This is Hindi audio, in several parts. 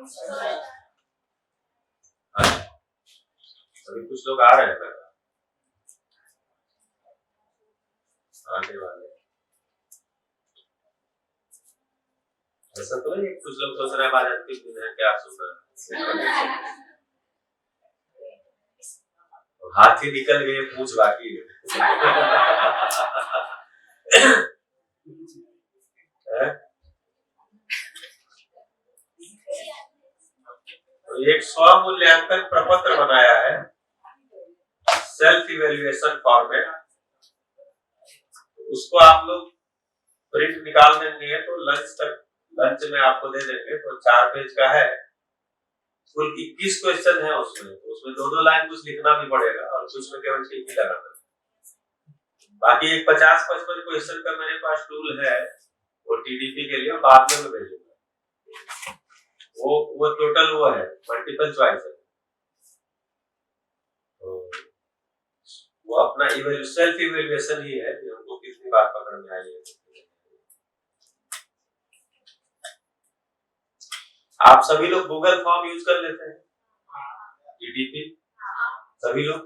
हाँ, अभी कुछ लोग आ रहे हैं, आने वाले। ऐसा तो नहीं कुछ लोग सोच रहे हैं आज अंतिम दिन है, क्या सुन रहे हैं। हाथी निकल गए, पूछ बाकी है। तो एक स्व मूल्यांकन प्रपत्र बनाया है, सेल्फ इवेल्युएशन फॉर्मेट। उसको आप लोग प्रिंट निकाल देंगे तो लंच में आपको दे देंगे। तो 4 पेज का है, कुल 21 क्वेश्चन है उसमें। तो उसमें 2-2 लाइन कुछ लिखना भी पड़ेगा और कुछ में केवल टिक ही लगाना। बाकी एक 50-55 क्वेश्चन का मेरे पास टूल है, वो टीडीपी के लिए बाद में मैं भेजूंगा। वो टोटल वो है, मल्टीपल चॉइस है। तो वो अपना सेल्फ इवेल्युएशन ही है कि हमको कितनी बार पकड़ में आई है। आप सभी लोग गूगल फॉर्म यूज कर लेते हैं, टीडीपी सभी लोग?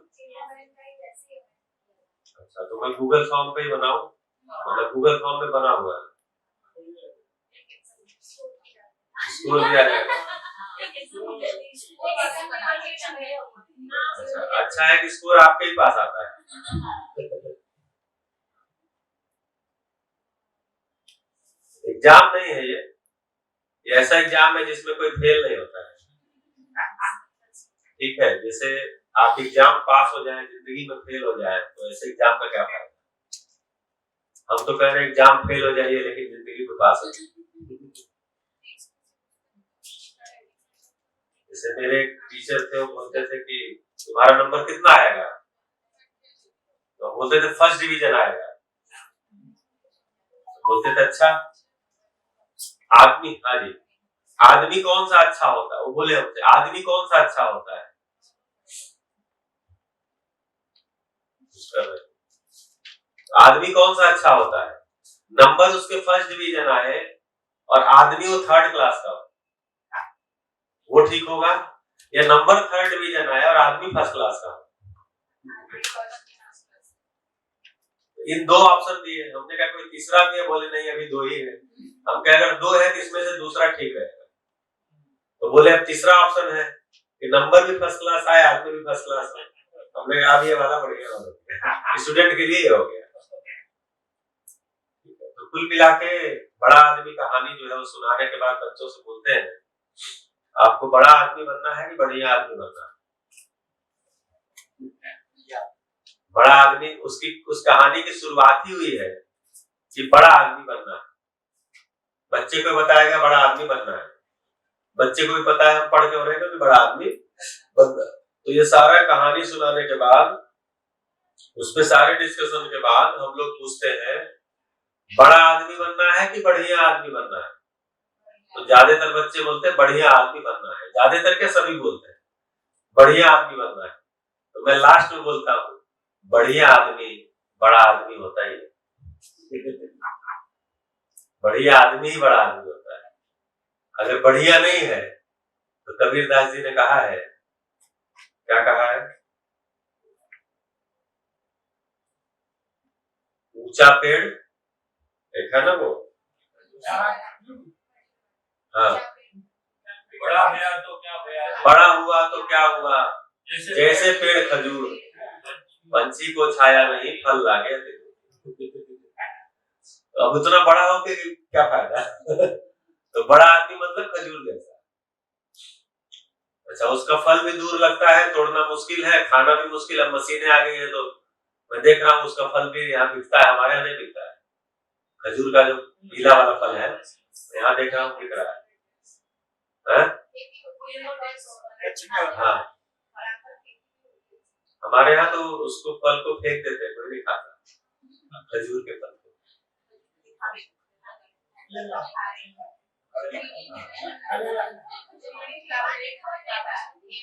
अच्छा, तो मैं गूगल फॉर्म पे ही बनाऊं, मतलब गूगल फॉर्म में बना हुआ है, स्कोर भी आ जाएगा। अच्छा है कि स्कोर आपके ही पास आता है। एग्जाम नहीं है ये ऐसा एग्जाम है जिसमें कोई फेल नहीं होता है। ठीक है, जैसे आप एग्जाम पास हो जाए, जिंदगी में फेल हो जाए, तो ऐसे एग्जाम का क्या फायदा। हम तो कह रहे हैं एग्जाम फेल हो जाइए लेकिन जिंदगी में पास हो। जैसे मेरे टीचर थे, वो बोलते थे कि तुम्हारा नंबर कितना आएगा, तो बोलते थे फर्स्ट डिवीजन आएगा। बोलते थे अच्छा आदमी, हाँ जी, आदमी कौन सा अच्छा होता है, वो बोले हमसे आदमी कौन सा अच्छा होता है। आदमी कौन सा अच्छा होता है, नंबर उसके फर्स्ट डिवीजन आए और आदमी वो 3rd क्लास का हो, वो ठीक होगा, या नंबर 3rd डिवीजन आए और आदमी 1st क्लास का हो। इन 2 ऑप्शन दिए, हमने कहा कोई तीसरा भी है, बोले नहीं अभी 2 ही है। हम कह अगर 2 है तो इसमें से दूसरा ठीक रहेगा। तो बोले अब तीसरा ऑप्शन है कि नंबर भी 1st क्लास आए, आदमी भी 1st क्लास आए। हमने कहा ये वाला बढ़िया हो, स्टूडेंट के लिए हो गया। तो कुल मिला के बड़ा आदमी कहानी जो है वो सुनाने के बाद बच्चों से बोलते हैं आपको बड़ा आदमी बनना है कि बढ़िया आदमी बनना है। बड़ा आदमी, उस कहानी की शुरुआत ही हुई है कि बड़ा आदमी बनना है। बच्चे को बताएगा बड़ा आदमी बनना है, बच्चे को भी पता है हम पढ़ के हो रहे हैं कि बड़ा आदमी बनना है। तो ये सारा कहानी सुनाने के बाद, उसमें सारे डिस्कशन के बाद हम लोग पूछते हैं बड़ा आदमी बनना है कि बढ़िया आदमी बनना है। तो ज्यादातर बच्चे बोलते हैं बढ़िया आदमी बनना है, ज्यादातर के सभी बोलते हैं बढ़िया आदमी बनना है। तो मैं लास्ट में बोलता हूँ बढ़िया आदमी बड़ा आदमी होता ही है। बढ़िया आदमी ही बड़ा आदमी होता है। अगर बढ़िया नहीं है तो कबीरदास जी ने कहा है, क्या कहा है, ऊंचा पेड़ देखा ना वो, हाँ, बड़ा हुआ तो क्या हुआ, जैसे पेड़ खजूर, पंछी को छाया नहीं फल लागे। अब उतना बड़ा हो के क्या फायदा। तो बड़ा आदमी मतलब खजूर जैसा। अच्छा, उसका फल भी दूर लगता है, तोड़ना मुश्किल है, खाना भी मुश्किल है, मशीनें आ गई है। तो मैं देख रहा हूँ उसका फल भी यहाँ बिकता है, हमारे यहाँ नहीं बिकता है। खजूर का जो पीला वाला फल है यहाँ देख रहा हूँ बिक रहा है। हाँ, हमारे यहाँ तो उसको फल को फेंक देते हैं, कोई नहीं खाता खजूर के फल को।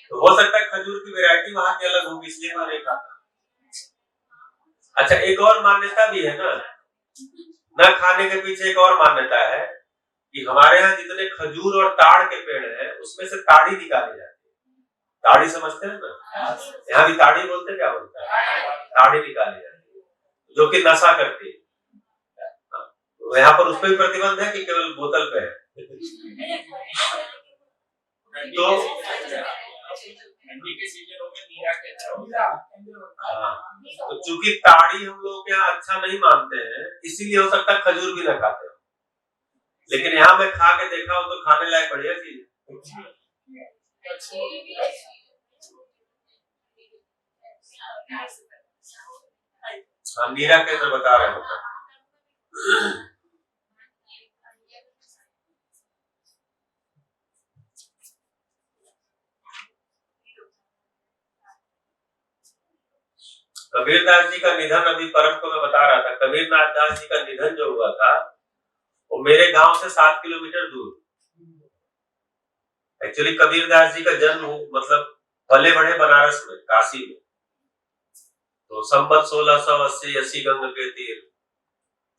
तो हो सकता है खजूर की वैरायटी वहां की अलग होगी, इसलिए मैं नहीं खाता। अच्छा, एक और मान्यता भी है ना, न खाने के पीछे एक और मान्यता है कि हमारे यहाँ जितने खजूर और ताड़ के पेड़ हैं उसमें से ताड़ी निकाली जाती है। ताड़ी समझते हैं ना, यहाँ भी ताड़ी बोलते, क्या बोलते हैं, ताड़ी निकाली जाती है जो कि नशा करती है। तो यहाँ पर उस पर भी प्रतिबंध है कि केवल बोतल पे है। तो हाँ, तो चूंकि ताड़ी हम लोग यहाँ अच्छा नहीं मानते हैं, इसीलिए हो सकता है खजूर भी ना खाते हो, लेकिन यहाँ मैं खा के देखा हूँ तो खाने लायक बढ़िया चीज है। हाँ, नीरा केंद्र बता रहे हैं। कबीरदास जी का निधन, अभी पर्व को मैं बता रहा था, कबीरदास जी का निधन जो हुआ था वो मेरे गांव से 7 किलोमीटर दूर। एक्चुअली कबीरदास जी का जन्म मतलब पले बड़े बनारस में, काशी में। तो संवत 1680 अस्सी गंग के तीर,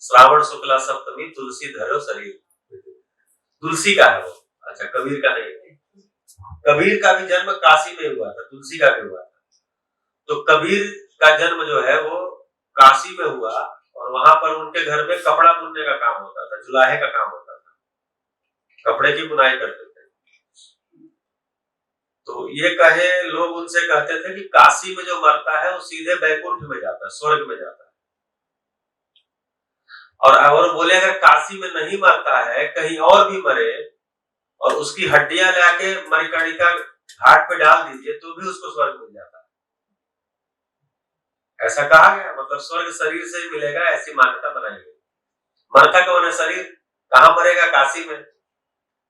श्रावण शुक्ला सप्तमी, तुलसी धरो शरीर। तुलसी का है वो, अच्छा कबीर का नहीं है। कबीर का भी जन्म काशी में हुआ था, तुलसी का भी हुआ था। तो कबीर का जन्म जो है वो काशी में हुआ और वहां पर उनके घर में कपड़ा बुनने का काम होता था, जुलाहे का काम होता था, कपड़े की बुनाई करते थे। तो ये कहे लोग उनसे कहते थे कि काशी में जो मरता है वो सीधे बैकुंठ में जाता है, स्वर्ग में जाता है। और बोले अगर काशी में नहीं मरता है, कहीं और भी मरे और उसकी हड्डियां लाके मणिकर्णिका घाट पे डाल दीजिए तो भी उसको स्वर्ग मिल जाता है। ऐसा कहा गया, मतलब स्वर्ग शरीर से मिलेगा, ऐसी मान्यता बनाई गई। मरता कौन है शरीर, कहाँ मरेगा, काशी में।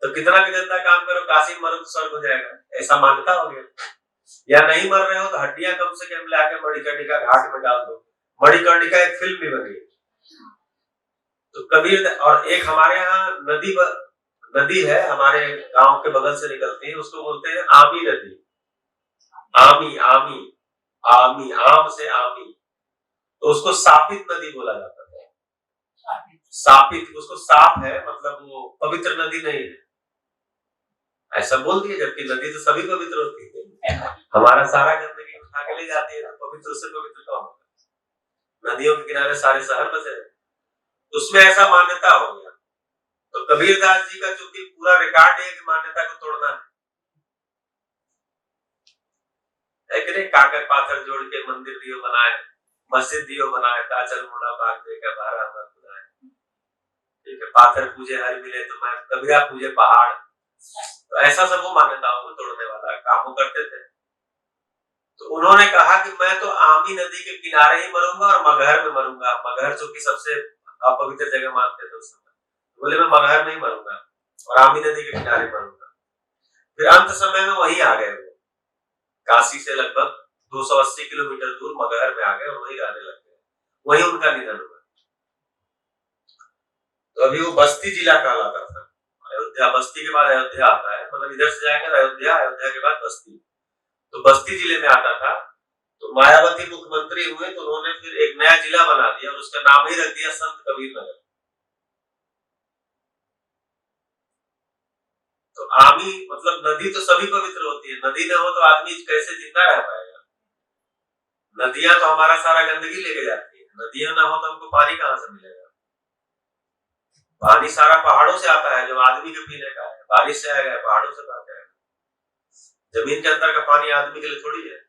तो कितना भी गंदा काम करो, काशी में मरो तो स्वर्ग हो जाएगा, ऐसा मान्यता हो गया। या नहीं मर रहे हो तो हड्डियां कम से कम लाके मणिकर्णिका घाट में डाल दो। मणिकर्णिका एक फिल्म भी बनी। तो कबीर, और एक हमारे यहाँ नदी है हमारे गांव के बगल से निकलती है, उसको बोलते हैं आमी नदी। आमी आमी आमी, आम से आमी, तो उसको सापित नदी बोला जाता है। सापित, उसको साफ है मतलब वो पवित्र नदी नहीं है, ऐसा बोल दिया, जबकि नदी तो सभी पवित्र होती है। हमारा सारा गंदगी उठा के ले जाती है, तो पवित्र से पवित्र कौन होगा। नदियों के किनारे सारे शहर बसे, उसमें ऐसा मान्यता हो गया। तो कबीरदास जी का चूंकि पूरा रिकॉर्ड है कि मान्यता को तोड़ना है कि नहीं। काकर पाथर जोड़ के मंदिर दियो बनाए, मस्जिद दियो बनाए, ताजल मुड़ा बाग देकर बारह अमर खुदाए। ठीक है, पाथर पूजे हर मिले तो मैं कबीरा पूजे पहाड़। तो ऐसा सब वो मान्यताओं को तोड़ने वाला काम वो करते थे। तो उन्होंने कहा कि मैं तो आमी नदी के किनारे ही मरूंगा और मगहर में मरूंगा। मगहर चूंकि सबसे अपवित्र जगह मानते थे उस समय, बोले मैं मगहर में ही मरूंगा और आमी नदी के किनारे मरूंगा। फिर अंत समय में वहीं आ गए, वो काशी से लगभग 280 किलोमीटर दूर मगहर में आ गए और वहीं रहने लग गए, वहीं उनका निधन हुआ। तो अभी वो बस्ती जिला कहलाता था। अयोध्या, बस्ती के बाद अयोध्या आता है, मतलब इधर से जाएंगे अयोध्या, अयोध्या के बाद बस्ती, तो बस्ती जिले में आता था। तो मायावती मुख्यमंत्री हुए तो उन्होंने फिर एक नया जिला बना दिया और उसका नाम ही रख दिया संत कबीर नगर। तो आमी मतलब नदी तो सभी पवित्र होती है, नदी न हो तो आदमी कैसे जिंदा रह पाएगा। नदियां तो हमारा सारा गंदगी लेके जाती है, नदियां ना हो तो हमको पानी कहाँ से मिलेगा। पानी सारा पहाड़ों से आता है, जो आदमी के पीने का है, बारिश से आएगा, पहाड़ों से आता है। जमीन के अंदर का पानी आदमी के लिए थोड़ी है।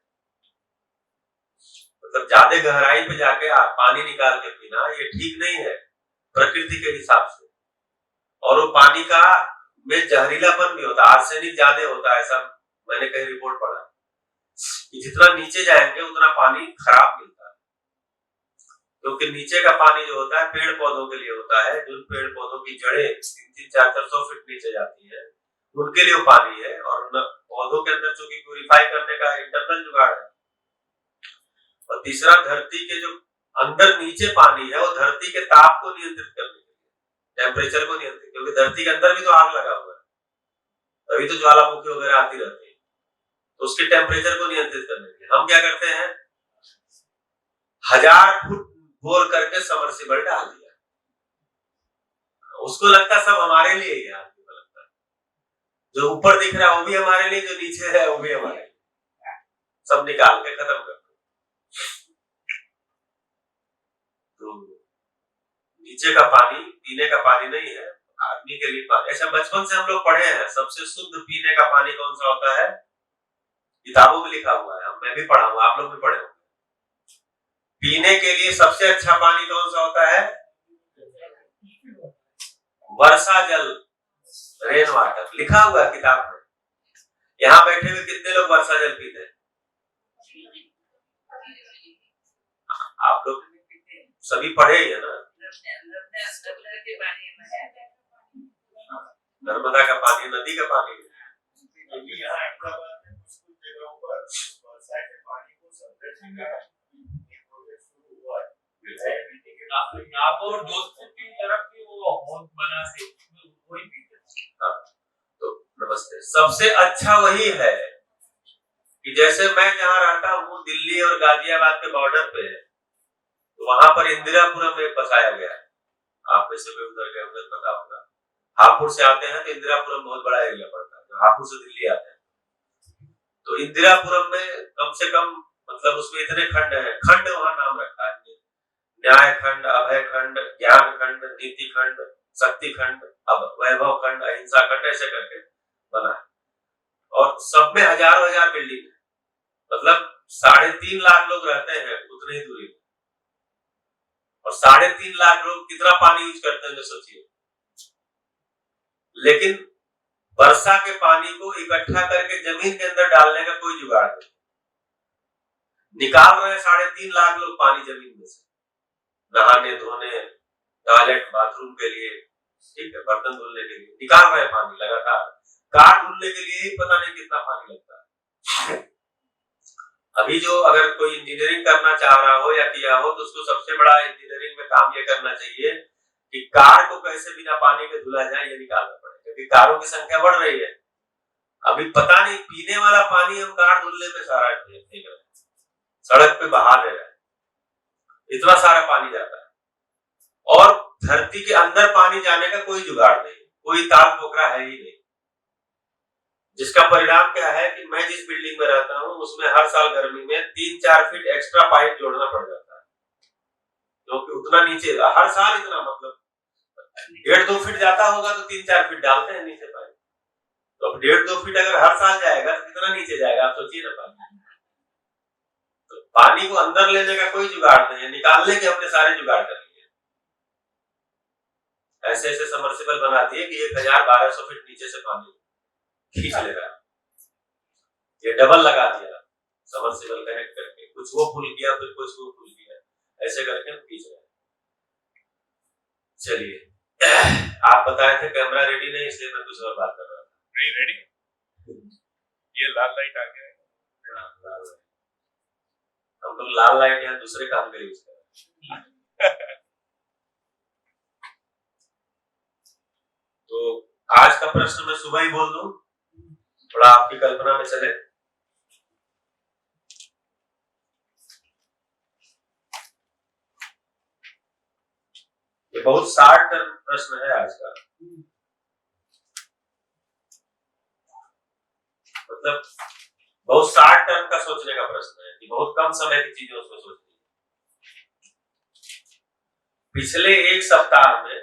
मतलब ज्यादा गहराई पे जाके पानी निकाल के पीना ये ठीक नहीं है प्रकृति के हिसाब से। और वो पानी का में जहरीलापन भी होता है, आर्सेनिक ज्यादा होता है, ऐसा मैंने कहीं रिपोर्ट पढ़ा कि जितना नीचे जाएंगे उतना पानी खराब मिलता है। क्योंकि नीचे का पानी जो होता है पेड़ पौधों के लिए होता है, जिन पेड़ पौधों की जड़ें 300-400 फीट नीचे जाती है उनके लिए वो पानी है। और पौधों के अंदर चूंकि प्यूरिफाई करने का इंटरनल जुगाड़ है। और तीसरा, धरती के जो अंदर नीचे पानी है वो धरती के ताप को नियंत्रित करने के लिए, टेम्परेचर को नियंत्रित, क्योंकि धरती के अंदर भी तो आग लगा हुआ है, तभी तो ज्वालामुखी वगैरह आती रहती है। तो उसके टेम्परेचर को नियंत्रित करने के लिए हम क्या करते हैं, 1000 फुट बोर करके सबमर्सिबल डाल दिया, उसको लगता सब हमारे लिए ही है। आदमी को लगता है जो ऊपर दिख रहा है वो भी हमारे लिए, जो नीचे है वो भी हमारे लिए। सब निकाल के खत्म कर दो। तो नीचे का पानी पीने का पानी नहीं है, आदमी के लिए पानी। ऐसा बचपन से हम लोग पढ़े हैं, सबसे शुद्ध पीने का पानी कौन सा होता है, किताबों में लिखा हुआ है, मैं भी पढ़ा हूँ, आप लोग भी पढ़े होंगे। पीने के लिए सबसे अच्छा पानी कौन सा होता है, वर्षा जल, रेन वाटर, लिखा हुआ है किताब में। यहाँ बैठे हुए कितने लोग वर्षा जल पीते हैं? आप लोग सभी पढ़े ही है ना। नर्मदा का पानी, नदी का पानी है। तो नमस्ते। सबसे अच्छा वही है कि जैसे मैं जहाँ रहता हूँ दिल्ली और गाजियाबाद के बॉर्डर पे, तो वहां पर इंदिरापुरम में बसाया गया है। आप में से भी उधर गए उधर पता होगा। हापुड़ से आते हैं तो इंदिरापुरम बहुत बड़ा एरिया पड़ता है, हापुड़ से दिल्ली आते हैं। तो इंदिरापुरम में कम से कम मतलब उसमें इतने खंड हैं, खंड वहां नाम रखा है, न्याय खंड, अभय खंड, ज्ञान खंड, नीति खंड, शक्ति खंड, अब वैभव खंड, अहिंसा खंड, ऐसे करके बना है। और सब में हजारों हजार बिल्डिंग है, मतलब 3.5 लाख लोग रहते हैं उतनी ही दूरी में। और 3.5 लाख लोग कितना पानी यूज करते हैं सोचिए। लेकिन वर्षा के पानी को इकट्ठा करके जमीन के अंदर डालने का कोई जुगाड़ नहीं। निकाल रहे 3.5 लाख लोग पानी जमीन में से, नहाने धोने, टॉयलेट बाथरूम के लिए, ठीक है, बर्तन धुलने के लिए निकाल रहे पानी लगातार। कार धुलने के लिए ही पता नहीं कितना पानी लगता है। अभी जो अगर कोई इंजीनियरिंग करना चाह रहा हो या किया हो, तो उसको सबसे बड़ा इंजीनियरिंग में काम ये करना चाहिए कि कार को कैसे बिना पानी के धुला जाए, ये निकालना पड़ेगा, क्योंकि कारों की संख्या बढ़ रही है। अभी पता नहीं पीने वाला पानी हम कार धुलने में सारा फेंक रहे हैं, सड़क पे बहा दे रहे हैं, इतना सारा पानी जाता है। और धरती के अंदर पानी जाने का कोई जुगाड़ नहीं, कोई ताल पोखरा है ही नहीं। जिसका परिणाम क्या है कि मैं जिस बिल्डिंग में रहता हूँ उसमें हर साल गर्मी में 3-4 फीट एक्स्ट्रा पाइप जोड़ना पड़ जाता है, क्योंकि उतना नीचे हर साल इतना, मतलब 1.5-2 फीट जाता होगा तो 3-4 फीट डालते हैं नीचे पाइप। तो अब 1.5-2 फीट अगर हर साल जाएगा तो कितना नीचे जाएगा, आप सोचिए ना। तो पानी को अंदर लेने का कोई जुगाड़ नहीं है, निकालने के हमने सारे जुगाड़ कर लिए। ऐसे ऐसे सबमर्सिबल बना दिए कि 1000-1200 फीट नीचे से पानी खींच ले रहा है। ये डबल लगा दिया सबमर्सिबल कनेक्ट करके, कुछ वो फुल किया फिर कुछ वो फुल किया, ऐसे करके हम खींच रहे हैं। चलिए, आप बताए थे कैमरा रेडी नहीं, इसलिए मैं कुछ और बात कर रहा था। नहीं रेडी, ये लाल लाइट आ गया है। लाल लाइट, हम लोग लाल लाइट यहाँ दूसरे काम के लिए यूज कर रहे हैं। तो आज का प्रश्न मैं सुबह ही बोल दूं, थोड़ा आपकी कल्पना में चले। ये बहुत शार्ट टर्म प्रश्न है आज का, मतलब बहुत शार्ट टर्म का सोचने का प्रश्न है कि बहुत कम समय की चीजें उसको सोचनी है। पिछले एक सप्ताह में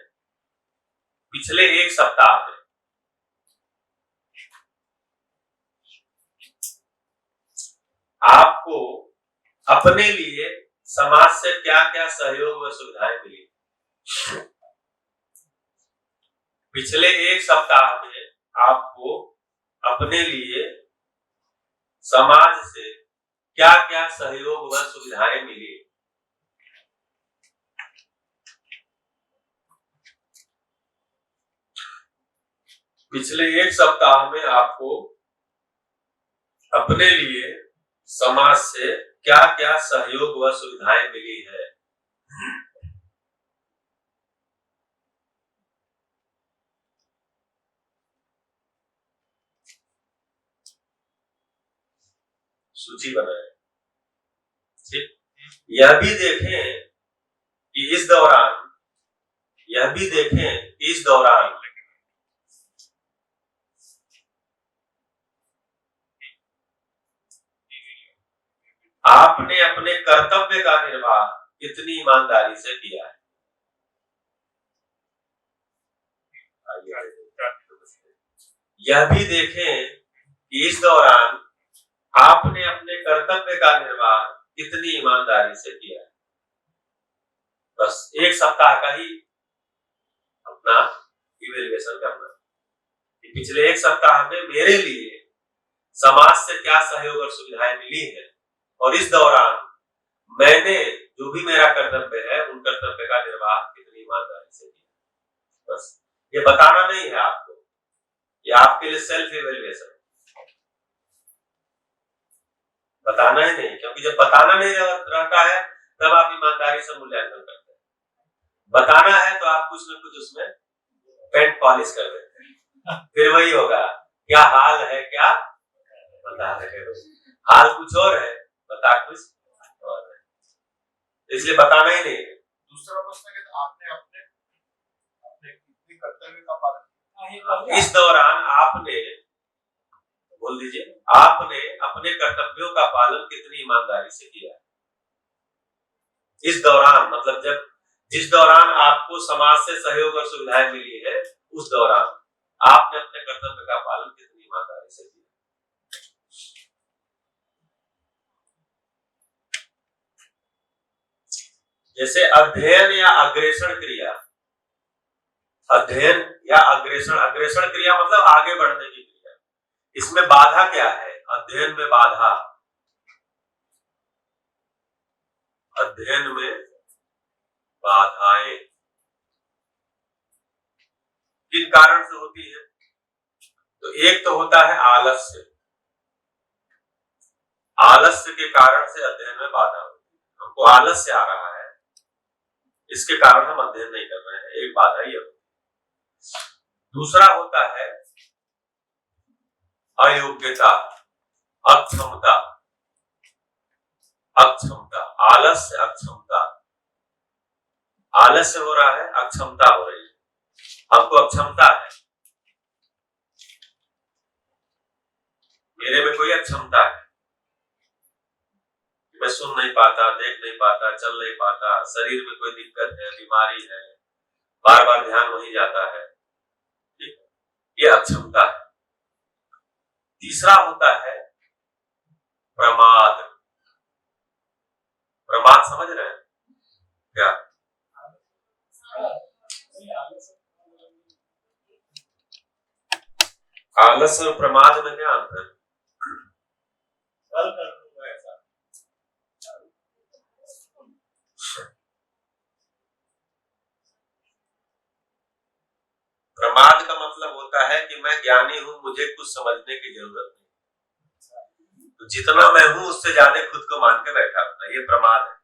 आपको अपने लिए समाज से क्या क्या सहयोग व सुविधाएं मिली। पिछले एक सप्ताह में आपको अपने लिए समाज से क्या क्या सहयोग व सुविधाएं मिली। पिछले एक सप्ताह में आपको अपने लिए समाज से क्या क्या सहयोग व सुविधाएं मिली है। सूची बनाएं। ठीक, यह भी देखें कि इस दौरान आपने अपने कर्तव्य का निर्वाह कितनी ईमानदारी से किया है। यह भी देखें कि इस दौरान आपने अपने कर्तव्य का निर्वाह कितनी ईमानदारी से किया है। बस एक सप्ताह का ही अपना इवैल्यूएशन करना कि पिछले एक सप्ताह में मेरे लिए समाज से क्या सहयोग और सुविधाएं मिली है और इस दौरान मैंने जो भी मेरा कर्तव्य है उन कर्तव्य का निर्वाह कितनी ईमानदारी से किया। बस ये बताना नहीं है आपको, ये आपके लिए सेल्फ इवैल्यूएशन बताना ही नहीं, क्योंकि जब बताना नहीं रहता है तब आप ईमानदारी से मूल्यांकन करते हैं। बताना है तो आप कुछ न कुछ उसमें पेंट पॉलिश कर देते हैं, फिर वही होगा क्या हाल है क्या बता रहे हो, हाल कुछ और है बता कुछ और है, इसलिए बताना ही नहीं है। दूसरा प्रश्न है कि आपने अपने कितने कर्तव्य का पालन किया। इस दौरान आपने बोल दीजिए, आपने अपने कर्तव्यों का पालन कितनी ईमानदारी से किया। इस दौरान मतलब जब जिस दौरान आपको समाज से सहयोग और सुविधाएं मिली है उस दौरान आपने अपने कर्तव्य का पालन कितनी ईमानदारी से किया। जैसे अध्ययन या अग्रेषण क्रिया, अध्ययन या अग्रेषण क्रिया मतलब आगे बढ़ने की क्रिया, इसमें बाधा क्या है। अध्ययन में बाधा, अध्ययन में बाधाएं किन कारण से होती है, तो एक तो होता है आलस्य, आलस्य के कारण से अध्ययन में बाधा होती है। हमको आलस्य आ रहा है, इसके कारण हम अध्ययन नहीं कर रहे हैं, एक बाधा ही होती है। दूसरा होता है अयोग्यता, अक्षमता, अक्षमता, आलस्य अक्षमता, आलस्य हो रहा है अक्षमता हो रही है, हमको अक्षमता है, मेरे में कोई अक्षमता है, मैं सुन नहीं पाता, देख नहीं पाता, चल नहीं पाता, शरीर में कोई दिक्कत है, बीमारी है, बार बार ध्यान वही जाता है, ठीक है, ये अक्षमता है। तीसरा होता है प्रमाद, प्रमाद समझ रहे हैं क्या। आलस्य और प्रमाद में क्या अंतर है। प्रमाद का मतलब होता है कि मैं ज्ञानी हूं, मुझे कुछ समझने की जरूरत नहीं, तो जितना मैं हूं उससे ज्यादा खुद को मान के बैठा हूं, ये प्रमाद है।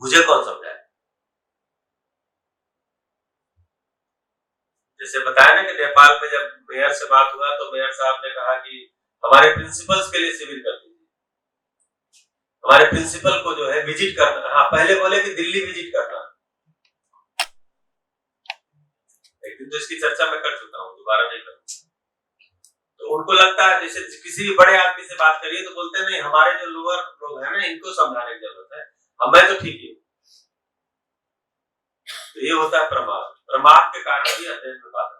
मुझे कौन समझाए। जैसे बताया ना कि नेपाल में जब मेयर से बात हुआ तो मेयर साहब ने कहा कि हमारे प्रिंसिपल्स के लिए शिविर कर दीजिए, हमारे प्रिंसिपल को जो है विजिट करना। हाँ, पहले बोले कि दिल्ली विजिट करना, एक दिन तो इसकी चर्चा मैं कर चुका हूँ, दोबारा नहीं करूंगा। तो उनको लगता है जैसे किसी भी बड़े आदमी से बात करिए तो बोलते नहीं हमारे जो लोअर लोग हैं ना इनको समझाने की जरूरत है, मैं तो ठीक ही। तो ये होता है प्रमाद, प्रमाद के कारण भी अध्ययन में बाधा,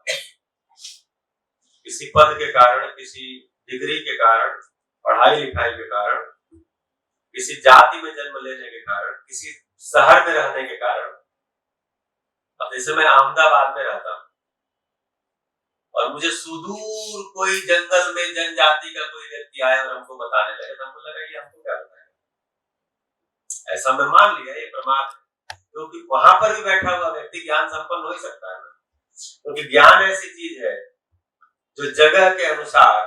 किसी पद के कारण, किसी डिग्री के कारण, पढ़ाई लिखाई के कारण, किसी जाति में जन्म लेने के कारण, किसी शहर में रहने के कारण। अब जैसे मैं अहमदाबाद में रहता हूं और मुझे सुदूर कोई जंगल में जनजाति का कोई व्यक्ति आया और हमको बताने लगे तो हमको लगा ये हमको क्या बताएगा, ऐसा मैं मान लिया ये प्रमाद है, क्योंकि वहां पर भी बैठा हुआ व्यक्ति ज्ञान संपन्न हो ही सकता है ना, क्योंकि ज्ञान ऐसी चीज है जो जगह के अनुसार,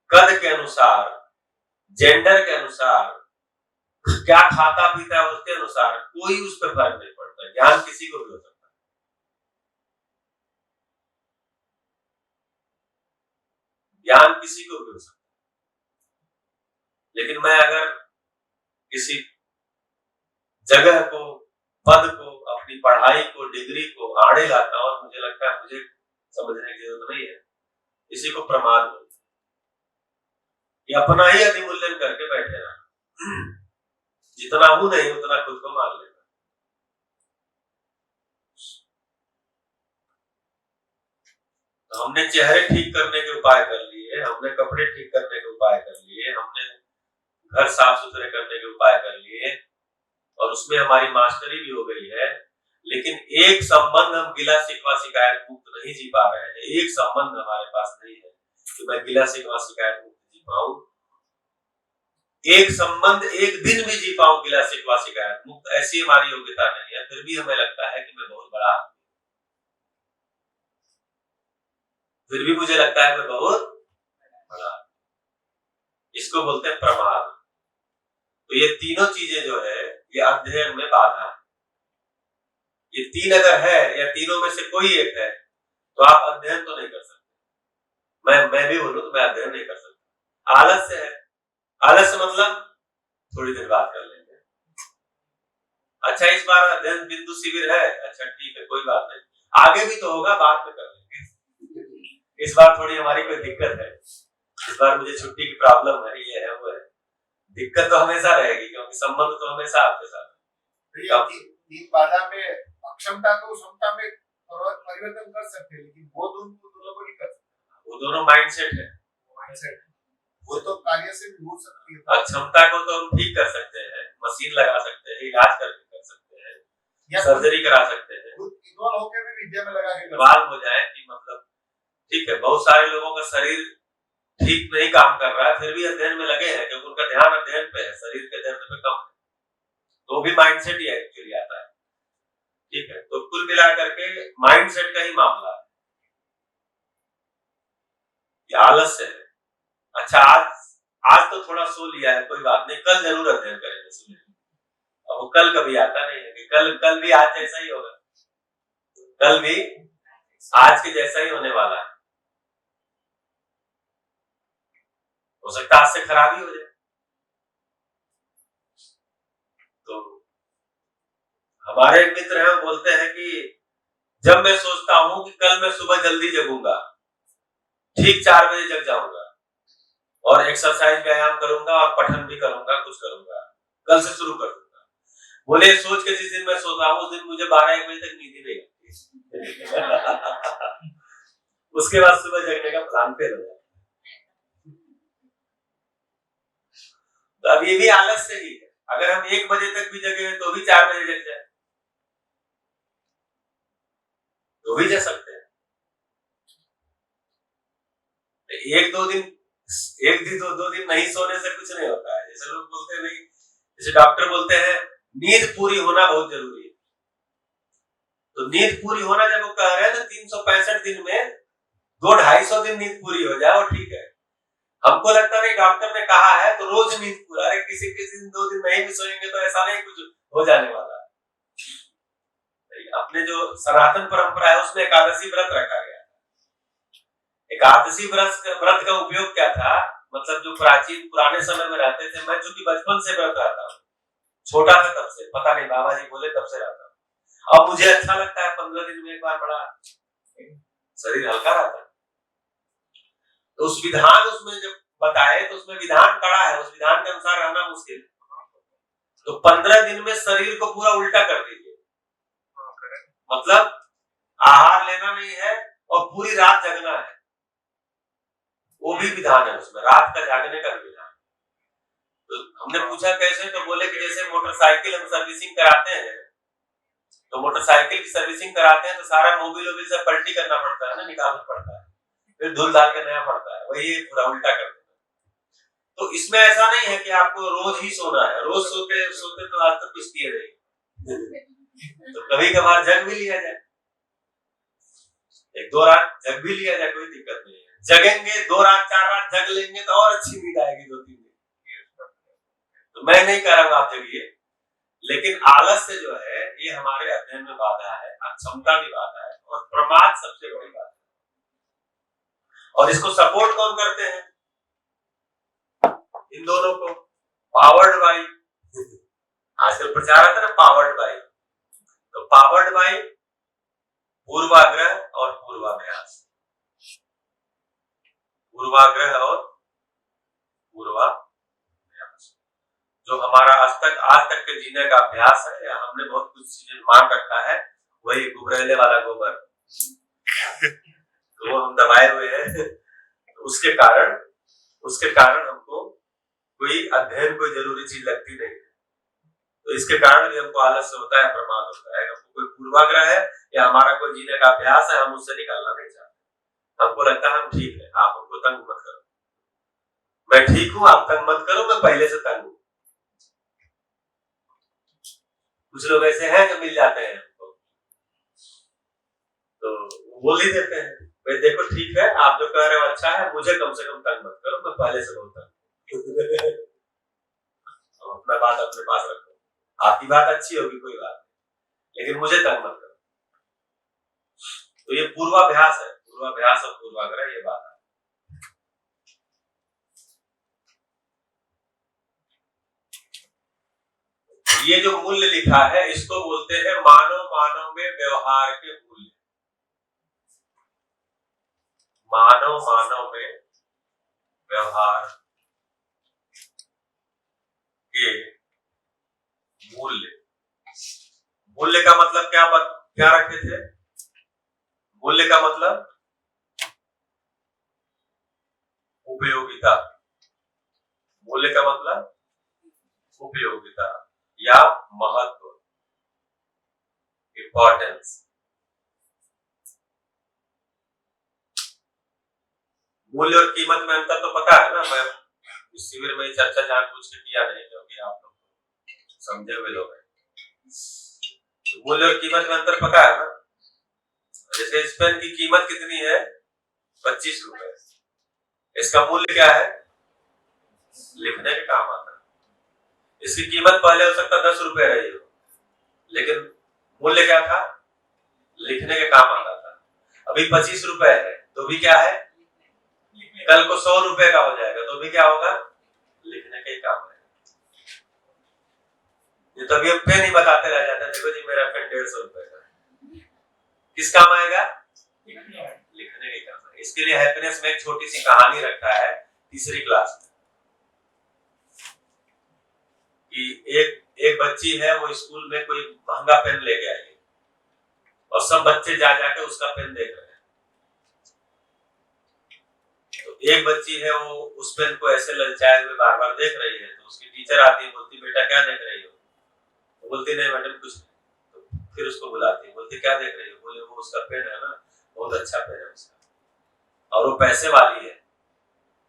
कद के अनुसार, जेंडर के अनुसार, क्या खाता पीता है उसके अनुसार कोई उस पर फर्क नहीं पड़ता, ज्ञान किसी को भी हो सकता है। ज्ञान किसी को भी हो सकता है, लेकिन मैं अगर किसी जगह को, पद को अपनी पढ़ाई को, डिग्री को आड़े लाता हूं, और मुझे लगता है मुझे समझने की जरूरत नहीं है, इसी को प्रमाद बोलते हैं। ये अपना ही अधिमूल्यन करके बैठे रहा, जितना हूं नहीं उतना खुद को मान लेना। तो हमने चेहरे ठीक करने के उपाय कर लिए, हमने कपड़े ठीक करने के उपाय कर लिए, हमने घर साफ सुथरे करने के उपाय कर लिए, और उसमें हमारी मास्टरी भी हो गई है। लेकिन एक संबंध हम गिला शिकवा शिकायत मुक्त नहीं जी पा रहे हैं। एक संबंध हमारे पास नहीं है कि मैं गिला शिकवा शिकायत मुक्त जी पाऊं। एक संबंध एक दिन भी जी पाऊं गिला शिकवा शिकायत मुक्त, ऐसी हमारी योग्यता नहीं है। फिर भी हमें लगता है कि मैं बहुत बड़ा आदमी, फिर भी मुझे लगता है मैं बहुत बड़ा, इसको बोलते हैं प्रमाद। तो ये तीनों चीजें जो है ये अध्ययन में बाधा है। ये तीन अगर है या तीनों में से कोई एक है तो आप अध्ययन तो नहीं कर सकते। मैं भी बोलूं तो मैं अध्ययन नहीं कर सकता। आलस्य है, आलस्य मतलब थोड़ी देर बात कर लेंगे, अच्छा इस बार अध्ययन बिंदु शिविर है, अच्छा ठीक है कोई बात नहीं, आगे भी तो होगा, बाद में कर लेंगे। इस बार थोड़ी हमारी कोई दिक्कत है, इस बार मुझे छुट्टी की प्रॉब्लम है, ये है वो है। दिक्कत तो हमेशा रहेगी क्योंकि संबंध तो हमेशा आपके साथ है। तीन बाधा में अक्षमता को क्षमता में परिवर्तन कर सकते हैं, लेकिन वो दोनों को नहीं कर सकते। वो दोनों माइंडसेट है, माइंडसेट वो तो कार्य से भी हो सकती है। अक्षमता को तो हम ठीक कर सकते हैं, मशीन लगा सकते हैं, इलाज करके कर सकते हैं, सर्जरी करा सकते हैं, इन्वॉल्व होकर भी विद्या में लगा के इन्वॉल्व हो जाए कि मतलब ठीक है। बहुत सारे लोगों का शरीर ठीक नहीं काम कर रहा है, फिर भी अध्ययन में लगे हैं क्योंकि उनका ध्यान अध्ययन पे है, शरीर के दर्द पे कम है, तो भी माइंडसेट ही एक्चुअली आता है। ठीक है, तो कुल मिलाकर के माइंडसेट का ही मामला है, ये आलस्य है। अच्छा आज तो थोड़ा सो लिया है, कोई बात नहीं, कल जरूर अध्ययन करेंगे सुबह। अब वो कल कभी आता नहीं है कि कल भी आज जैसा ही होगा, कल भी आज के जैसा ही होने वाला है। हो सकता है आज से खराबी हो जाए। तो हमारे मित्र हैं बोलते हैं कि जब मैं सोचता हूं कि कल मैं सुबह जल्दी जगूंगा, ठीक 4 बजे जग जाऊंगा और एक्सरसाइज व्यायाम करूंगा और पठन भी करूंगा, कुछ करूंगा, कल से शुरू कर दूंगा। बोले सोच के जिस दिन मैं सोता हूं उस दिन मुझे 12-1 बजे तक नींद ही नहीं आती। उसके बाद सुबह जगने का प्लान फेल हो जाता है। तो अब ये भी आलस्य ही है, अगर हम 1 बजे तक भी जगे तो भी 4 बजे जग जाए तो भी जग सकते हैं। एक दो दिन नहीं सोने से कुछ नहीं होता है। जैसे लोग बोलते हैं नहीं, जैसे डॉक्टर बोलते हैं नींद पूरी होना बहुत जरूरी है, तो नींद पूरी होना जब वो कह रहे हैं ना 365 दिन में 200-250 दिन नींद पूरी हो जाए वो ठीक है। हमको लगता नहीं डॉक्टर ने कहा है तो रोज नींद पूरा, अरे किसी दिन 2 दिन नहीं भी सोएंगे तो ऐसा नहीं कुछ हो जाने वाला। अपने जो सनातन परंपरा है उसमें एकादशी व्रत रखा गया। एकादशी व्रत का उपयोग क्या था, मतलब जो प्राचीन पुराने समय में रहते थे, मैं चूंकि बचपन से व्रत रहता हूँ, छोटा था तब से, पता नहीं बाबा जी बोले तब से रहता हूँ। अब मुझे अच्छा लगता है 15 दिन में एक बार बड़ा शरीर हल्का रहता है। तो उस विधान उसमें जब बताए तो उसमें विधान कड़ा है, उस विधान के अनुसार रहना मुश्किल है। तो 15 दिन में शरीर को पूरा उल्टा कर दीजिए, मतलब आहार लेना नहीं है और पूरी रात जगना है, वो भी विधान है उसमें, रात का जागने का विधान। तो हमने पूछा कैसे, तो बोले कि जैसे मोटरसाइकिल हम सर्विसिंग कराते हैं, तो मोटरसाइकिल की सर्विसिंग कराते हैं तो सारा मोबिल वोबिल सब पलटी करना पड़ता है ना, निकालना पड़ता है, फिर धुल धाल के नया पड़ता है, वही पूरा उल्टा कर देना। तो इसमें ऐसा नहीं है कि आपको रोज ही सोना है, रोज सोते तो आज तक कुछ किए नहीं, तो कभी कभार जग भी लिया जाए, 1-2 रात जग भी लिया जाए, कोई दिक्कत नहीं है। जगेंगे 2 रात 4 रात जग लेंगे तो और अच्छी नींद आएगी 2-3 दिन। तो मैं नहीं कह रहा हूं आप जगिए, लेकिन आलस्य जो है ये हमारे अध्ययन में बाधा है, अक्षमता भी बाधा है और प्रमाद सबसे बड़ी बात है। और इसको सपोर्ट कौन करते हैं, इन दोनों को, पावर्ड बाई, आजकल प्रचार आता है ना पावर्ड बाई, तो पावर्ड बाय पूर्वाग्रह और पूर्वाभ्यास, पूर्वाग्रह और पूर्वाभ्यास, जो हमारा आज तक के जीने का अभ्यास है, या हमने बहुत कुछ चीजें मान रखा है, वही गुबरेले वाला गोबर तो वो हम दबाए हुए हैं। तो उसके कारण हमको कोई अध्ययन कोई जरूरी चीज लगती नहीं है। तो इसके कारण भी हमको आलस्य होता है, प्रमाद होता है। हमको कोई पूर्वाग्रह है या हमारा कोई जीने का अभ्यास है, हम उससे निकलना नहीं चाहते। हमको लगता है हम ठीक है, आप हमको तंग मत करो, मैं ठीक हूं, आप तंग मत करो, मैं पहले से तंग हूं। कुछ लोग ऐसे हैं जो मिल जाते हैं हमको, तो बोल ही देते हैं, भाई देखो ठीक है, आप जो कह रहे हो अच्छा है, मुझे कम से कम तंग मत करो, मैं पहले से बहुत तंग अपना बात अपने पास रखो, आपकी बात अच्छी होगी कोई बात नहीं, लेकिन मुझे तंग मत करो। तो ये पूर्वाभ्यास है, पूर्वाभ्यास और पूर्वाग्रह, ये बात है। ये जो मूल्य लिखा है इसको बोलते हैं मानव मानव में व्यवहार के मूल्य, मानव मानव में व्यवहार के मूल्य। मूल्य का मतलब क्या रखे थे? मूल्य का मतलब उपयोगिता, मूल्य का मतलब उपयोगिता या महत्व, इंपॉर्टेंस। मूल्य और कीमत में अंतर तो पता है ना, मैं इस शिविर में चर्चा जानबूझ के किया नहीं, क्योंकि आप लोग समझे हुए लोग हैं। तो मूल्य और कीमत में अंतर पता है ना। जैसे इस पेन की कीमत कितनी है? 25 रुपए। इसका मूल्य क्या है? लिखने के काम आता है। इसकी कीमत पहले हो सकता 10 रुपए रही हो, लेकिन मूल्य क्या था? लिखने के काम आता था। अभी 25 रुपए है तो भी क्या है? कल को 100 रुपए का हो जाएगा तो भी क्या होगा? लिखने के काम है। ये तो अभी हम पेन ही बताते रह जाते हैं, देखो जी मेरा पेन 150 रुपए का, किस काम आएगा? लिखने के काम है। इसके लिए हैप्पीनेस में एक छोटी सी कहानी रखा है तीसरी क्लास में, कि एक बच्ची है, वो स्कूल में कोई महंगा पेन लेके आई और सब बच्चे जा जाके उसका पेन देख रहे हैं। तो एक बच्ची है, वो उस पेन को ऐसे ललचाए हुए बार बार देख रही है। तो उसकी टीचर आती है, बोलती बेटा क्या देख रही हो? तो बोलती नहीं मैडम कुछ नहीं। तो फिर उसको बुलाती है, बोलती क्या देख रही हो? बोले वो उसका पेन है ना, बहुत अच्छा पेन है उसका, और वो पैसे वाली है,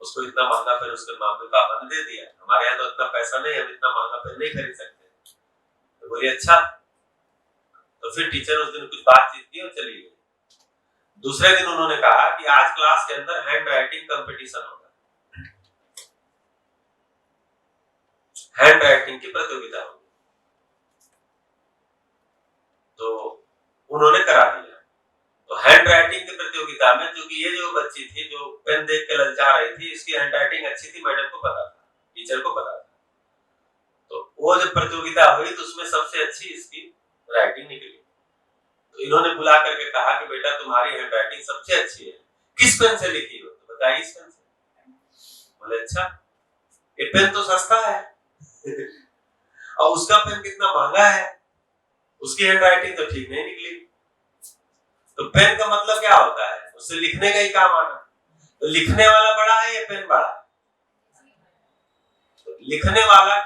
उसको इतना महंगा पेन उसके मम्मी पापा ने दे दिया। हमारे यहाँ तो इतना पैसा नहीं, हम इतना महंगा पेन नहीं खरीद सकते। तो बोली अच्छा। तो फिर टीचर उस दिन कुछ बातचीत की और चली गई। दूसरे दिन उन्होंने कहा कि आज क्लास के अंदर हैंड राइटिंग कंपटीशन होगा, हैंड राइटिंग की प्रतियोगिता होगी। तो उन्होंने करा दिया। तो हैंड राइटिंग की प्रतियोगिता में, क्योंकि ये जो बच्ची थी जो पेन देख के ललचा रही थी, इसकी हैंड राइटिंग अच्छी थी, मैडम को पता था, टीचर को पता था। तो वो जब प्रतियोगिता हुई तो उसमें सबसे अच्छी इसकी राइटिंग निकली। तो इन्होंने बुला करके कहा कि बेटा तुम्हारी हैंड राइटिंग सबसे अच्छी है, किस पेन से लिखी हो? तो बताइए इस पेन से। बोले अच्छा, ये पेन तो सस्ता है और उसका पेन कितना महंगा है, उसकी हैंड राइटिंग तो ठीक नहीं निकली। तो पेन का मतलब क्या होता है? उससे लिखने का ही काम आना। तो लिखने वाला बड़ा है या पेन बड़ा है? तो लिखने वाला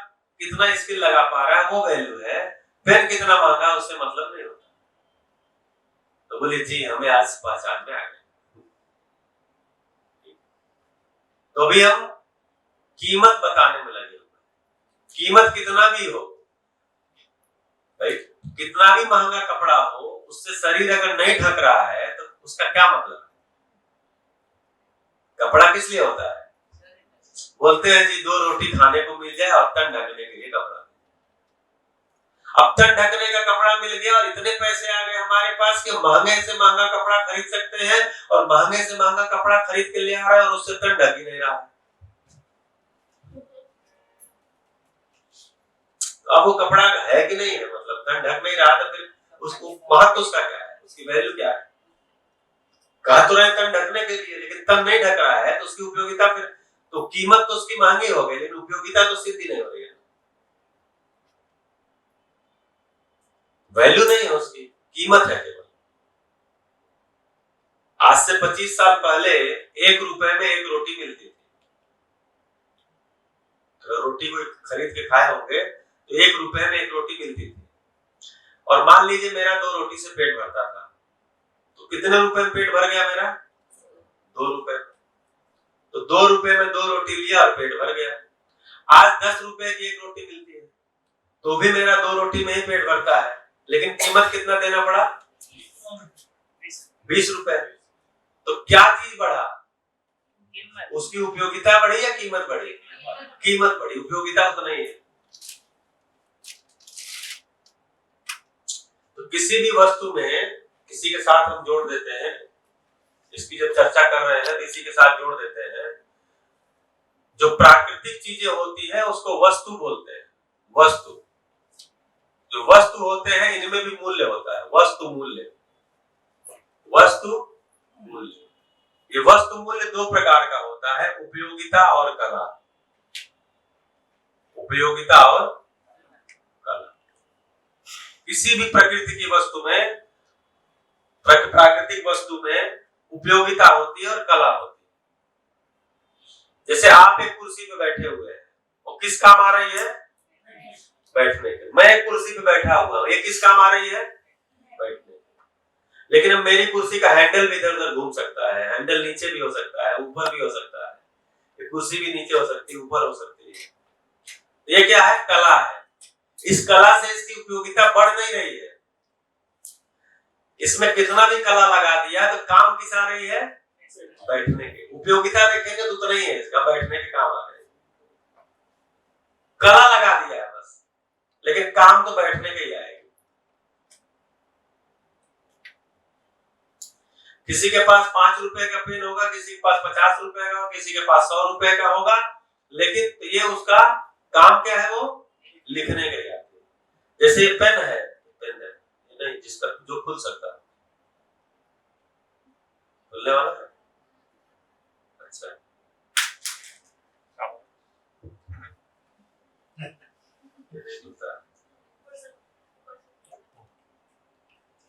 कितना स्किल लगा पा रहा है वो वैल्यू है, पेन कितना महंगा उससे मतलब नहीं होता। तो बोले जी हमें आज पहचान में आ गए। तो अभी हम कीमत बताने में लगे हुए। कीमत कितना भी हो भाई, कितना भी महंगा कपड़ा हो, उससे शरीर अगर नहीं ढक रहा है तो उसका क्या मतलब? कपड़ा किस लिए होता है? बोलते हैं जी 2 रोटी खाने को मिल जाए और तन ढकने के लिए कपड़ा। अब तन ढकने का कपड़ा मिल गया और इतने पैसे आ गए हमारे पास कि महंगे से महंगा कपड़ा खरीद सकते हैं, और महंगे से महंगा कपड़ा खरीद के ले आ रहे हैं और उससे तन ढक ही नहीं रहा है। अब वो कपड़ा है कि नहीं है, मतलब तन ढक नहीं रहा, तो फिर उसको महत्व उसका क्या है, उसकी वैल्यू क्या है। कह तो रहे तन ढकने के लिए, लेकिन तन नहीं ढक रहा है तो उसकी उपयोगिता फिर, तो कीमत तो उसकी महंगी हो गई, लेकिन उपयोगिता तो सिद्ध ही नहीं हो रही है, वैल्यू नहीं है उसकी, कीमत है केवल। आज से 25 साल पहले 1 रुपए में 1 रोटी मिलती थी। अगर रोटी कोई खरीद के खाए होंगे तो 1 रुपए में 1 रोटी मिलती थी। और मान लीजिए मेरा 2 रोटी से पेट भरता था, तो कितने रुपए में पेट भर गया मेरा? 2 रुपए। तो 2 रुपए में 2 रोटी लिया और पेट भर गया। आज 10 रुपए की 1 रोटी मिलती है तो भी मेरा 2 रोटी में ही पेट भरता है, लेकिन कीमत कितना देना पड़ा? 20 रुपए। तो क्या चीज बढ़ा? उसकी उपयोगिता बढ़ी या कीमत बढ़ी? कीमत बढ़ी, उपयोगिता तो नहीं है। तो किसी भी वस्तु में किसी के साथ हम जोड़ देते हैं, इसकी जब चर्चा कर रहे हैं तो इसी के साथ जोड़ देते हैं। जो प्राकृतिक चीजें होती है उसको वस्तु बोलते हैं। वस्तु, जो वस्तु होते हैं इनमें भी मूल्य होता है, वस्तु मूल्य। वस्तु मूल्य, ये वस्तु मूल्य 2 प्रकार का होता है, उपयोगिता और कला। उपयोगिता और कला। किसी भी प्रकृति की वस्तु में, प्राकृतिक वस्तु में उपयोगिता होती है और कला होती है। जैसे आप एक कुर्सी पे बैठे हुए हैं, वो किस काम आ रही है? बैठने के। मैं एक कुर्सी पे बैठा हुआ हूं, ये किस काम आ रही है? बैठने के। लेकिन अब मेरी कुर्सी का हैंडल भी इधर उधर घूम सकता है, हैंडल नीचे भी हो सकता है, ऊपर भी हो सकता है, ये कुर्सी भी नीचे हो सकती है, ऊपर हो सकती है। ये क्या है? कला है। इस कला से इसकी उपयोगिता बढ़ नहीं रही है। इसमें कितना भी कला लगा दिया तो काम किस आ रही है? बैठने के। उपयोगिता देखेंगे तो उतना ही है इसका, बैठने के काम आ रहे हैं। कला लगा दिया है बस, लेकिन काम तो बैठने के ही आएगा। किसी के पास 5 रुपए का पेन होगा, किसी के पास 50 रुपए का, किसी के पास 100 रुपए का होगा, लेकिन ये उसका काम क्या है? वो लिखने के लिए आती है। जैसे ये पेन है, पेन है नहीं जिसका जो खुल सकता है, खुलने वाला है। अच्छा,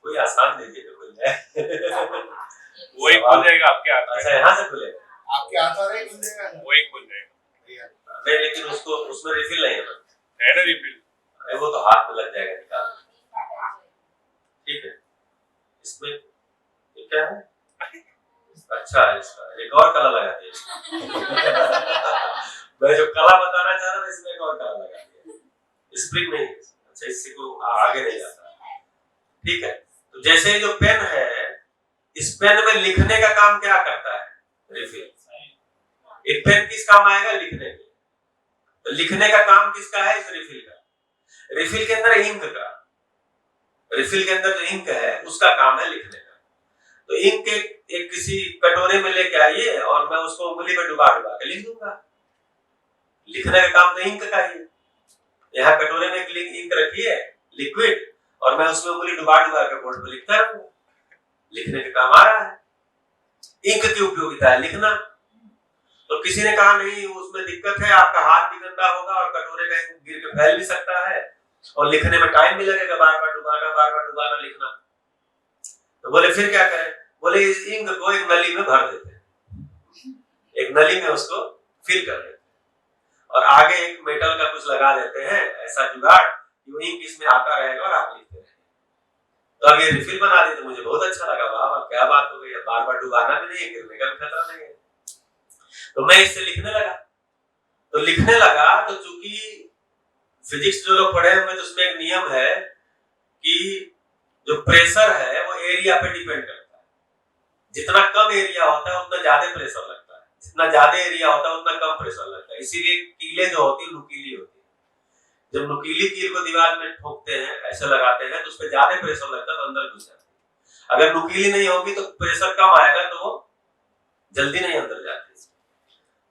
कोई आसान देखिए तो खुल जाए। वही खुल जाएगा आपके हाथ में। अच्छा, यहाँ से खुलेगा? आपके हाथ आ रहे खुल जाएगा, वही खुल जाएगा। नहीं, लेकिन उसको उसमें रिफिल नहीं है ना रिफिल। अरे वो तो हाथ में लग जाएगा निकाल। ठीक है, इसमें ये क्या है? अच्छा, इसका एक और कला लगा दिया। मैं जो कला बताना चाह रहा था इसमें एक और कला लगा दिया, स्प्रिंग नहीं। अच्छा, इससे को आगे नहीं जाता। ठीक है, तो जैसे जो पेन है, इस पेन में लिखने का काम क्या करता है? रिफिल। एक पेन किस काम आएगा? लिखने के। तो लिखने का काम किसका है? इस रिफिल का। रिफिल के अंदर इंक का, रिफिल के अंदर जो इंक है उसका काम है लिखने का। तो इंक एक किसी कटोरे में लेके आइए और मैं उसको उंगली में डुबा डुबा के लिख दूंगा। लिखने का काम तो इंक का ही है। यहाँ कटोरे में एक इंक रखी है लिक्विड, और मैं उसमें उंगली डुबा डुबा के बोर्ड पे लिखता रहूंगा। लिखने का काम आ रहा है। इंक की उपयोगिता है लिखना। तो किसी ने कहा नहीं, उसमें दिक्कत है, आपका हाथ भी गंदा होगा और कटोरे का गिर के फैल भी सकता है और लिखने में टाइम भी लगेगा, बार बार डुबाना लिखना। तो बोले फिर क्या करें? बोले इस इंक को एक नली में भर देते हैं, एक नली में उसको फिल कर देते हैं और आगे एक मेटल का कुछ लगा देते हैं, ऐसा जुगाड़ कि वो इंक इसमें आता रहेगा और आप लिखते रहेंगे। तो अब ये रिफिल बना दी तो मुझे बहुत अच्छा लगा। वाह क्या बात हो गई, बार बार डुबाना भी नहीं है, गिरने का भी खतरा नहीं है। तो मैं इससे लिखने लगा। तो लिखने लगा तो चूंकि फिजिक्स जो लोग पढ़े होंगे तो उसमें एक नियम है कि जो प्रेशर है वो एरिया पे डिपेंड करता है। जितना कम एरिया होता है उतना ज्यादा प्रेशर लगता है, जितना ज्यादा एरिया होता है उतना कम प्रेशर लगता है। इसीलिए कीलें जो होती है नुकीली होती है। जब नुकीली कील को दीवार में ठोकते हैं, ऐसे लगाते हैं, तो उस पर ज्यादा प्रेशर लगता है तो अंदर घुस जाती है। अगर नुकीली नहीं होगी तो प्रेशर कम आएगा तो वो जल्दी नहीं अंदर जाती।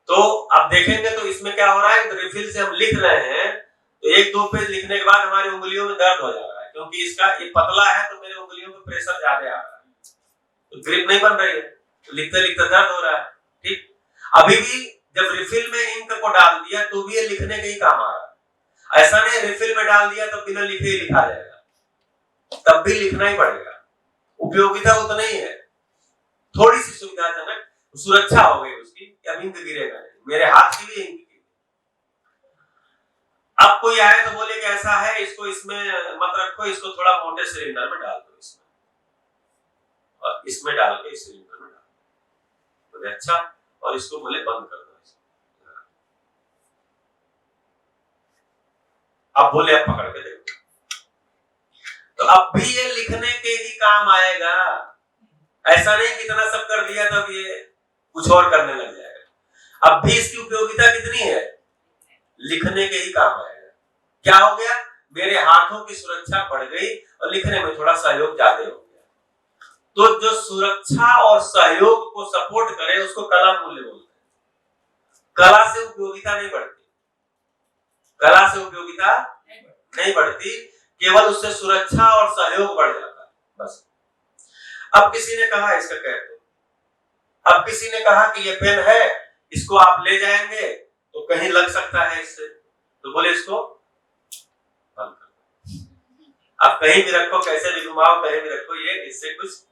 तो अब देखेंगे तो इसमें क्या हो रहा है, रिफिल से हम लिख रहे हैं तो 1-2 पेज लिखने के बाद हमारी उंगलियों में दर्द हो जा रहा है। क्योंकि इसका ये पतला है तो मेरे उंगलियों पे प्रेशर ज्यादा आ रहा है, तो ग्रिप नहीं बन रही है, तो लिखते लिखते दर्द हो रहा है। ठीक, अभी भी जब रिफिल में इंक को डाल दिया तो भी ये लिखने के ही काम आ रहा है। ऐसा नहीं रिफिल में डाल दिया तो बिना लिखे ही लिखा जाएगा, तब भी लिखना ही पड़ेगा। उपयोगिता उतना ही है, थोड़ी सी सुविधाजनक सुरक्षा हो गई उसकी, अब इंक गिरेगा नहीं। मेरे हाथ की भी इंक गिरी। अब कोई आए तो बोले कि ऐसा है, इसको इसमें मत रखो, इसको थोड़ा मोटे सिलेंडर में डाल दो, इसमें और इसमें डाल के इस सिलेंडर में डाल दो। बोले अच्छा, और इसको बोले बंद कर दो। अब बोले अब पकड़ के देखो, तो अब भी ये लिखने के ही काम आएगा। ऐसा नहीं कि इतना सब कर दिया तब ये कुछ और करने लग जाएगा। अब भी इसकी उपयोगिता कितनी है, लिखने के ही काम आएगा। क्या हो गया, मेरे हाथों की सुरक्षा बढ़ गई और लिखने में थोड़ा सहयोग ज्यादा हो गया। तो जो सुरक्षा और सहयोग को सपोर्ट करे उसको कला मूल्य बोलते हैं। कला से उपयोगिता नहीं बढ़ती, कला से उपयोगिता नहीं बढ़ती, केवल उससे सुरक्षा और सहयोग बढ़ जाता है, बस। अब किसी ने कहा इसका कह दो, अब किसी ने कहा कि ये पेन है, इसको आप ले जाएंगे तो कहीं लग सकता है इससे, तो बोले इसको बंद कर दो। आप कहीं भी रखो, कैसे भी घुमाओ, कहीं भी रखो, ये इससे कुछ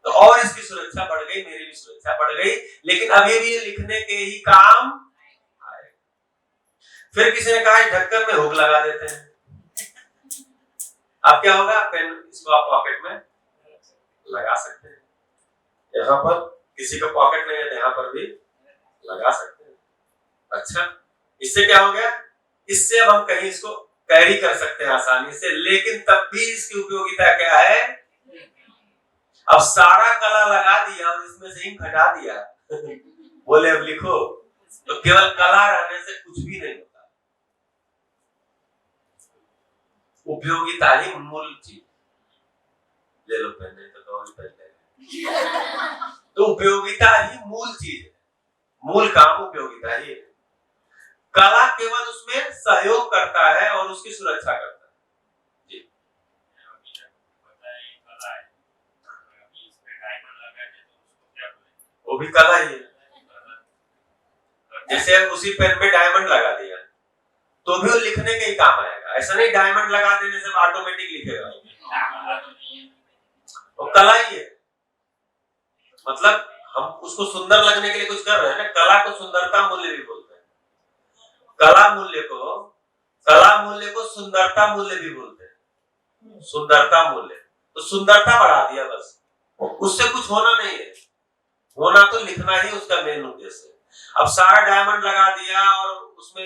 तो और इसकी सुरक्षा बढ़ गई, मेरी भी सुरक्षा बढ़ गई, लेकिन अभी भी ये लिखने के ही काम आए। फिर किसी ने कहा ढक्कन में हुक लगा देते हैं, अब क्या होगा, पेन इसको आप पॉकेट में लगा सकते हैं। यहाँ पर किसी का पॉकेट नहीं है तो यहाँ पर भी लगा सकते हैं। अच्छा, इससे क्या हो गया, इससे अब हम कहीं इसको कैरी कर सकते हैं आसानी से, लेकिन तब भी इसकी उपयोगिता क्या है, अब सारा कला लगा दिया और इसमें से इंक हटा दिया बोले अब लिखो, तो केवल कला रहने से कुछ भी नहीं होता। उपयोगिता ही मूल चीज। ले लो पेन, नहीं तो और पेन ले। तो उपयोगिता ही मूल चीज है, मूल काम उपयोगिता ही है। कला केवल उसमें सहयोग करता है और उसकी सुरक्षा करता है। जी, वो भी कला ही है। जैसे उसी पेन में डायमंड लगा दिया तो भी वो लिखने के ही काम आएगा। ऐसा नहीं डायमंड लगा देने से ऑटोमेटिक लिखेगा, वो कला ही है। मतलब हम उसको सुंदर लगने के लिए कुछ कर रहे हैं ना, कला को सुंदरता मूल्य भी बोलते हैं। कला मूल्य को सुंदरता मूल्य भी बोलते हैं। सुंदरता मूल्य, तो सुंदरता बढ़ा दिया बस, उससे कुछ होना नहीं है, होना तो लिखना ही उसका मेन उद्देश्य है। अब सारा डायमंड लगा दिया और उसमें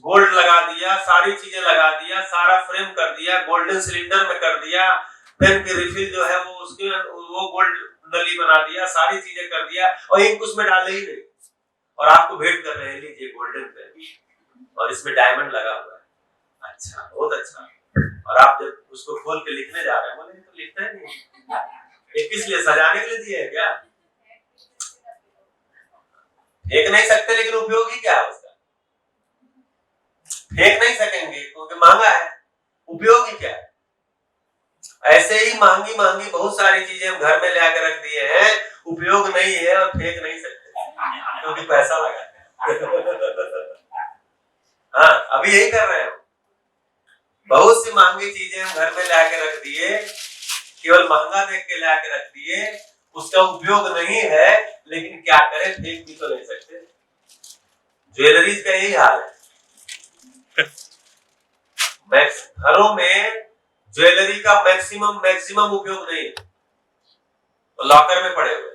गोल्ड लगा दिया, सारी चीजें लगा दिया, सारा फ्रेम कर दिया, गोल्डन सिलेंडर में कर दिया, पेन की रिफिल जो है वो उसके वो गोल्ड नली बना दिया, सारी चीजें कर दिया और इंक उसमें डाले ही नहीं, और आपको भेंट कर रहे हैं, लीजिए गोल्डन पेन और इसमें डायमंड लगा हुआ है। अच्छा, बहुत अच्छा। और आप जब उसको खोल के लिखने जा रहे हैं, बोले तो लिखता ही नहीं, ये किस लिए, सजाने के लिए दिए है क्या? फेंक नहीं सकते, लेकिन उपयोगी क्या है उसका, फेंक नहीं सकेंगे क्योंकि महंगा है, उपयोगी क्या है? ऐसे ही महंगी महंगी बहुत सारी चीजें हम घर में ले आकर रख दिए हैं, उपयोग नहीं है और फेंक नहीं सकते क्योंकि पैसा लगा है। हाँ, अभी यही कर रहे हैं, बहुत सी महंगी चीजें हम घर में ले आकर रख दिए, केवल महंगा देख के ले आकर रख दिए, उसका उपयोग नहीं है, लेकिन क्या करें, फेंक भी तो नहीं सकते। ज्वेलरीज का यही हाल है, घरों में ज्वेलरी का मैक्सिमम उपयोग नहीं है, तो लॉकर में पड़े हुए,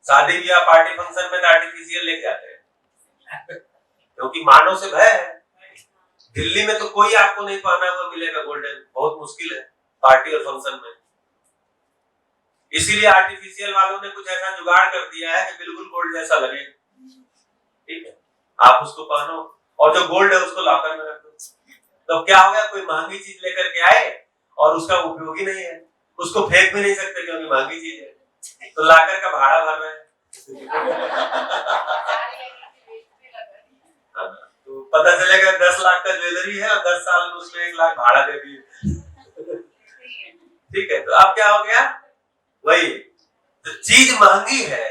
शादी ब्याह पार्टी फंक्शन में आर्टिफिशियल लेके जाते हैं क्योंकि मानव से भय है। दिल्ली में तो कोई आपको नहीं पहना हुआ मिलेगा गोल्डन, बहुत मुश्किल है पार्टी और फंक्शन में, इसीलिए आर्टिफिशियल वालों ने कुछ ऐसा जुगाड़ कर दिया है कि बिल्कुल गोल्ड जैसा लगे। ठीक है, आप उसको पहनो और जो गोल्ड है उसको लॉकर में रख दो, तो क्या हो गया, कोई महंगी चीज लेकर के आए और उसका उपयोगी नहीं है, उसको फेंक भी नहीं सकते क्योंकि महंगी चीज है, तो लॉकर का भाड़ा भर रहे हैं। तो पता चलेगा 10 लाख का ज्वेलरी है और 10 साल में उसमें 1 लाख भाड़ा दे दिए। ठीक है, तो अब क्या हो गया, वही तो चीज महंगी है,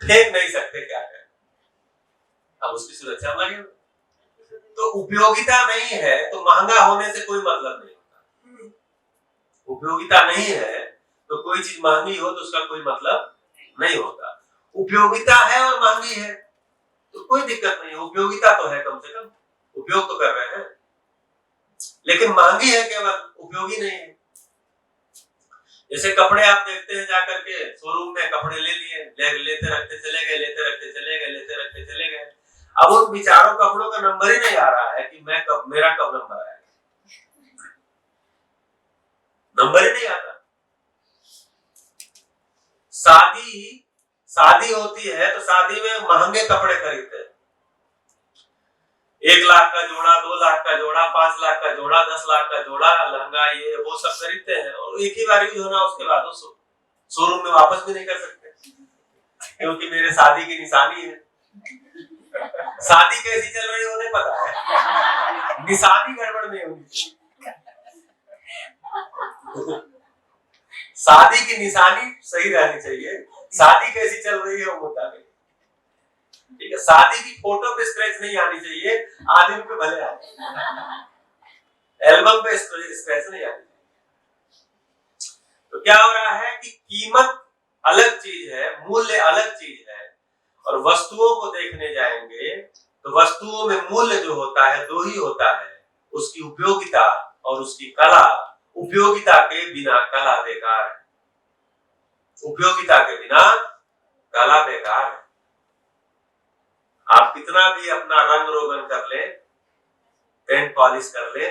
फेंक नहीं सकते, क्या करें, अब उसकी सुरक्षा में लगे। तो उपयोगिता नहीं है तो महंगा होने से कोई मतलब नहीं होता। उपयोगिता नहीं है तो कोई चीज महंगी हो तो उसका कोई मतलब नहीं होता। उपयोगिता है और महंगी है तो कोई दिक्कत नहीं है, उपयोगिता तो है, कम से कम उपयोग तो कर रहे हैं, लेकिन महंगी है केवल, उपयोगी नहीं है। जैसे कपड़े आप देखते हैं जाकर के शोरूम में, कपड़े ले लिए, लेते रखते चले गए, लेते रखते चले गए, लेते रखते चले गए। अब उन बेचारों कपड़ों का नंबर ही नहीं आ रहा है कि मेरा कब नंबर आएगा, नंबर ही नहीं आता। शादी होती है तो शादी में महंगे कपड़े खरीदते हैं, 1 लाख का जोड़ा, 2 लाख का जोड़ा, 5 लाख का जोड़ा, 10 लाख का जोड़ा, लहंगा, ये वो सब खरीदते हैं, और एक ही बार यूज होना, उसके बाद वो शोरूम में वापस भी नहीं कर सकते, क्योंकि मेरे शादी की निशानी है। शादी कैसी चल रही है उन्हें पता है, निशानी गड़बड़ नहीं होनी चाहिए। शादी की निशानी सही रहनी चाहिए, शादी कैसी चल रही है वो मुद्दा नहीं, ठीक है। शादी की फोटो पे स्क्रैच नहीं आनी चाहिए, आदमी पे भले आए, एल्बम पे स्क्रैच नहीं आनी चाहिए। तो क्या हो रहा है कि कीमत अलग चीज है, मूल्य अलग चीज है, और वस्तुओं को देखने जाएंगे तो वस्तुओं में मूल्य जो होता है दो ही होता है, उसकी उपयोगिता और उसकी कला। उपयोगिता के बिना कला बेकार है, उपयोगिता के बिना कला बेकार है। आप कितना भी अपना रंग रोगन कर ले, पेंट पॉलिश कर ले,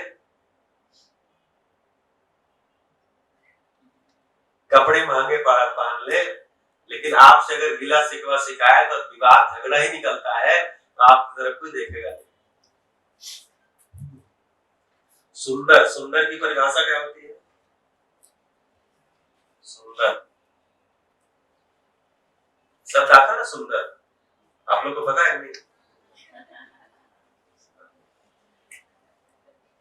कपड़े महंगे पहन ले, लेकिन आपसे अगर गिला शिकवा शिकायत और विवाद झगड़ा ही निकलता है तो आपकी तरफ कोई देखेगा नहीं। सुंदर की परिभाषा क्या होती है? सुंदर शब्द आता ना, सुंदर, आप लोग को पता है नहीं?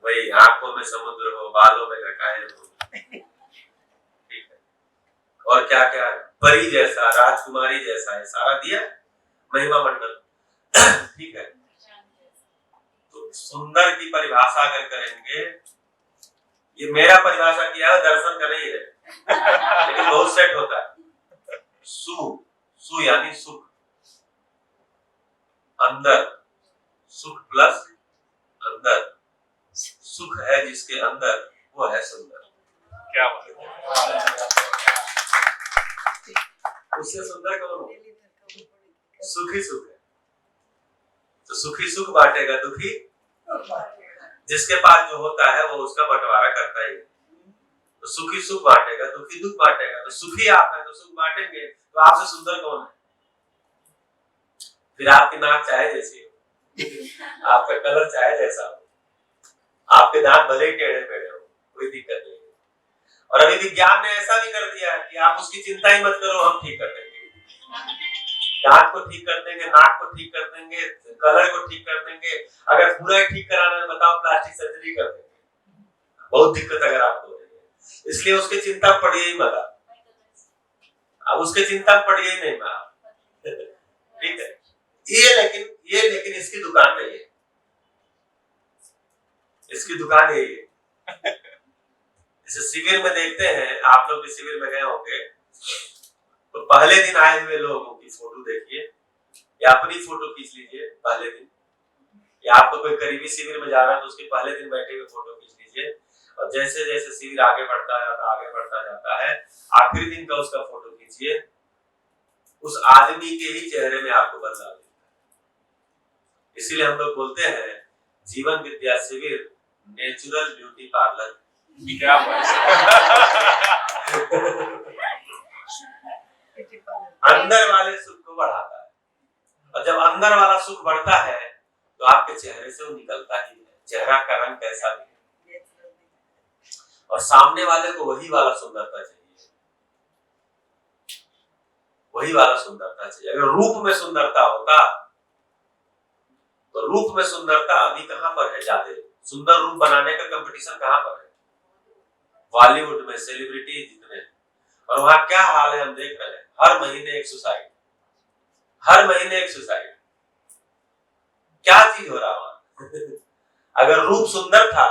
वही आंखों में समुद्र हो, बालों में घटाएं हो, ठीक है, और क्या क्या है, परी जैसा, राजकुमारी जैसा है, सारा दिया महिमा मंडल, ठीक है। तो सुंदर की परिभाषा अगर करेंगे, ये मेरा परिभाषा किया है, दर्शन का नहीं है, लेकिन बहुत सेट होता है। सु यानी सुख, अंदर, सुख प्लस अंदर, सुख है जिसके अंदर वो है सुंदर। क्या बात है, उससे सुंदर कौन हो? सुखी सुख है, तो सुखी सुख बांटेगा, दुखी जिसके पास जो होता है वो उसका बंटवारा करता ही है। तो सुखी सुख बांटेगा, दुखी दुख बांटेगा। तो सुखी आप है तो सुख बांटेंगे, तो आपसे सुंदर कौन है? फिर आपकी नाक चाहे जैसी हो, आपका कलर चाहे जैसा हो, आपके दांत भले ही टेढ़े पेढ़े हो, कोई दिक्कत नहीं है। और अभी विज्ञान ने ऐसा भी कर दिया है कि आप उसकी चिंता ही मत करो, हम ठीक कर देंगे, दांत को ठीक कर देंगे, नाक को ठीक कर देंगे, कलर को ठीक कर देंगे। अगर पूरा ठीक कराना है बताओ, प्लास्टिक सर्जरी कर देंगे, बहुत दिक्कत अगर आपको हो रही है, इसलिए उसके चिंता पड़िए ही मत, अब उसके चिंता पड़िए ही नहीं आप, ठीक है। ये लेकिन इसकी दुकान नहीं है, इसकी दुकान यही है। जैसे शिविर में देखते हैं, आप लोग भी शिविर में गए होंगे, तो पहले दिन आए हुए लोगों की फोटो देखिए, या अपनी फोटो खींच लीजिए पहले दिन, या आपको कोई करीबी शिविर में जा रहा है तो उसके पहले दिन बैठे हुए फोटो खींच लीजिए, और जैसे जैसे शिविर आगे बढ़ता जाता है, आखिरी दिन का उसका फोटो खींचिए, उस आदमी के ही चेहरे में आपको बदलाव दिखता है। इसीलिए हम लोग बोलते हैं जीवन विद्या शिविर नेचुरल ब्यूटी पार्लर। क्या बात है, अंदर वाले सुख को बढ़ाता है, और जब अंदर वाला सुख बढ़ता है तो आपके चेहरे से वो निकलता ही है, चेहरा का रंग कैसा भी है, और सामने वाले को वही वाला सुंदरता चाहिए, वही वाला सुंदरता चाहिए। अगर रूप में सुंदरता होता तो रूप में सुंदरता अभी कहां पर है, ज्यादा सुंदर रूप बनाने का कंपटीशन कहां पर है, बॉलीवुड में सेलिब्रिटी जितने हैं, और वहां क्या हाल है हम देख रहे हैं। हर महीने एक सुसाइड, हर महीने एक सुसाइड। क्या चीज हो रहा वहां? अगर रूप सुंदर था,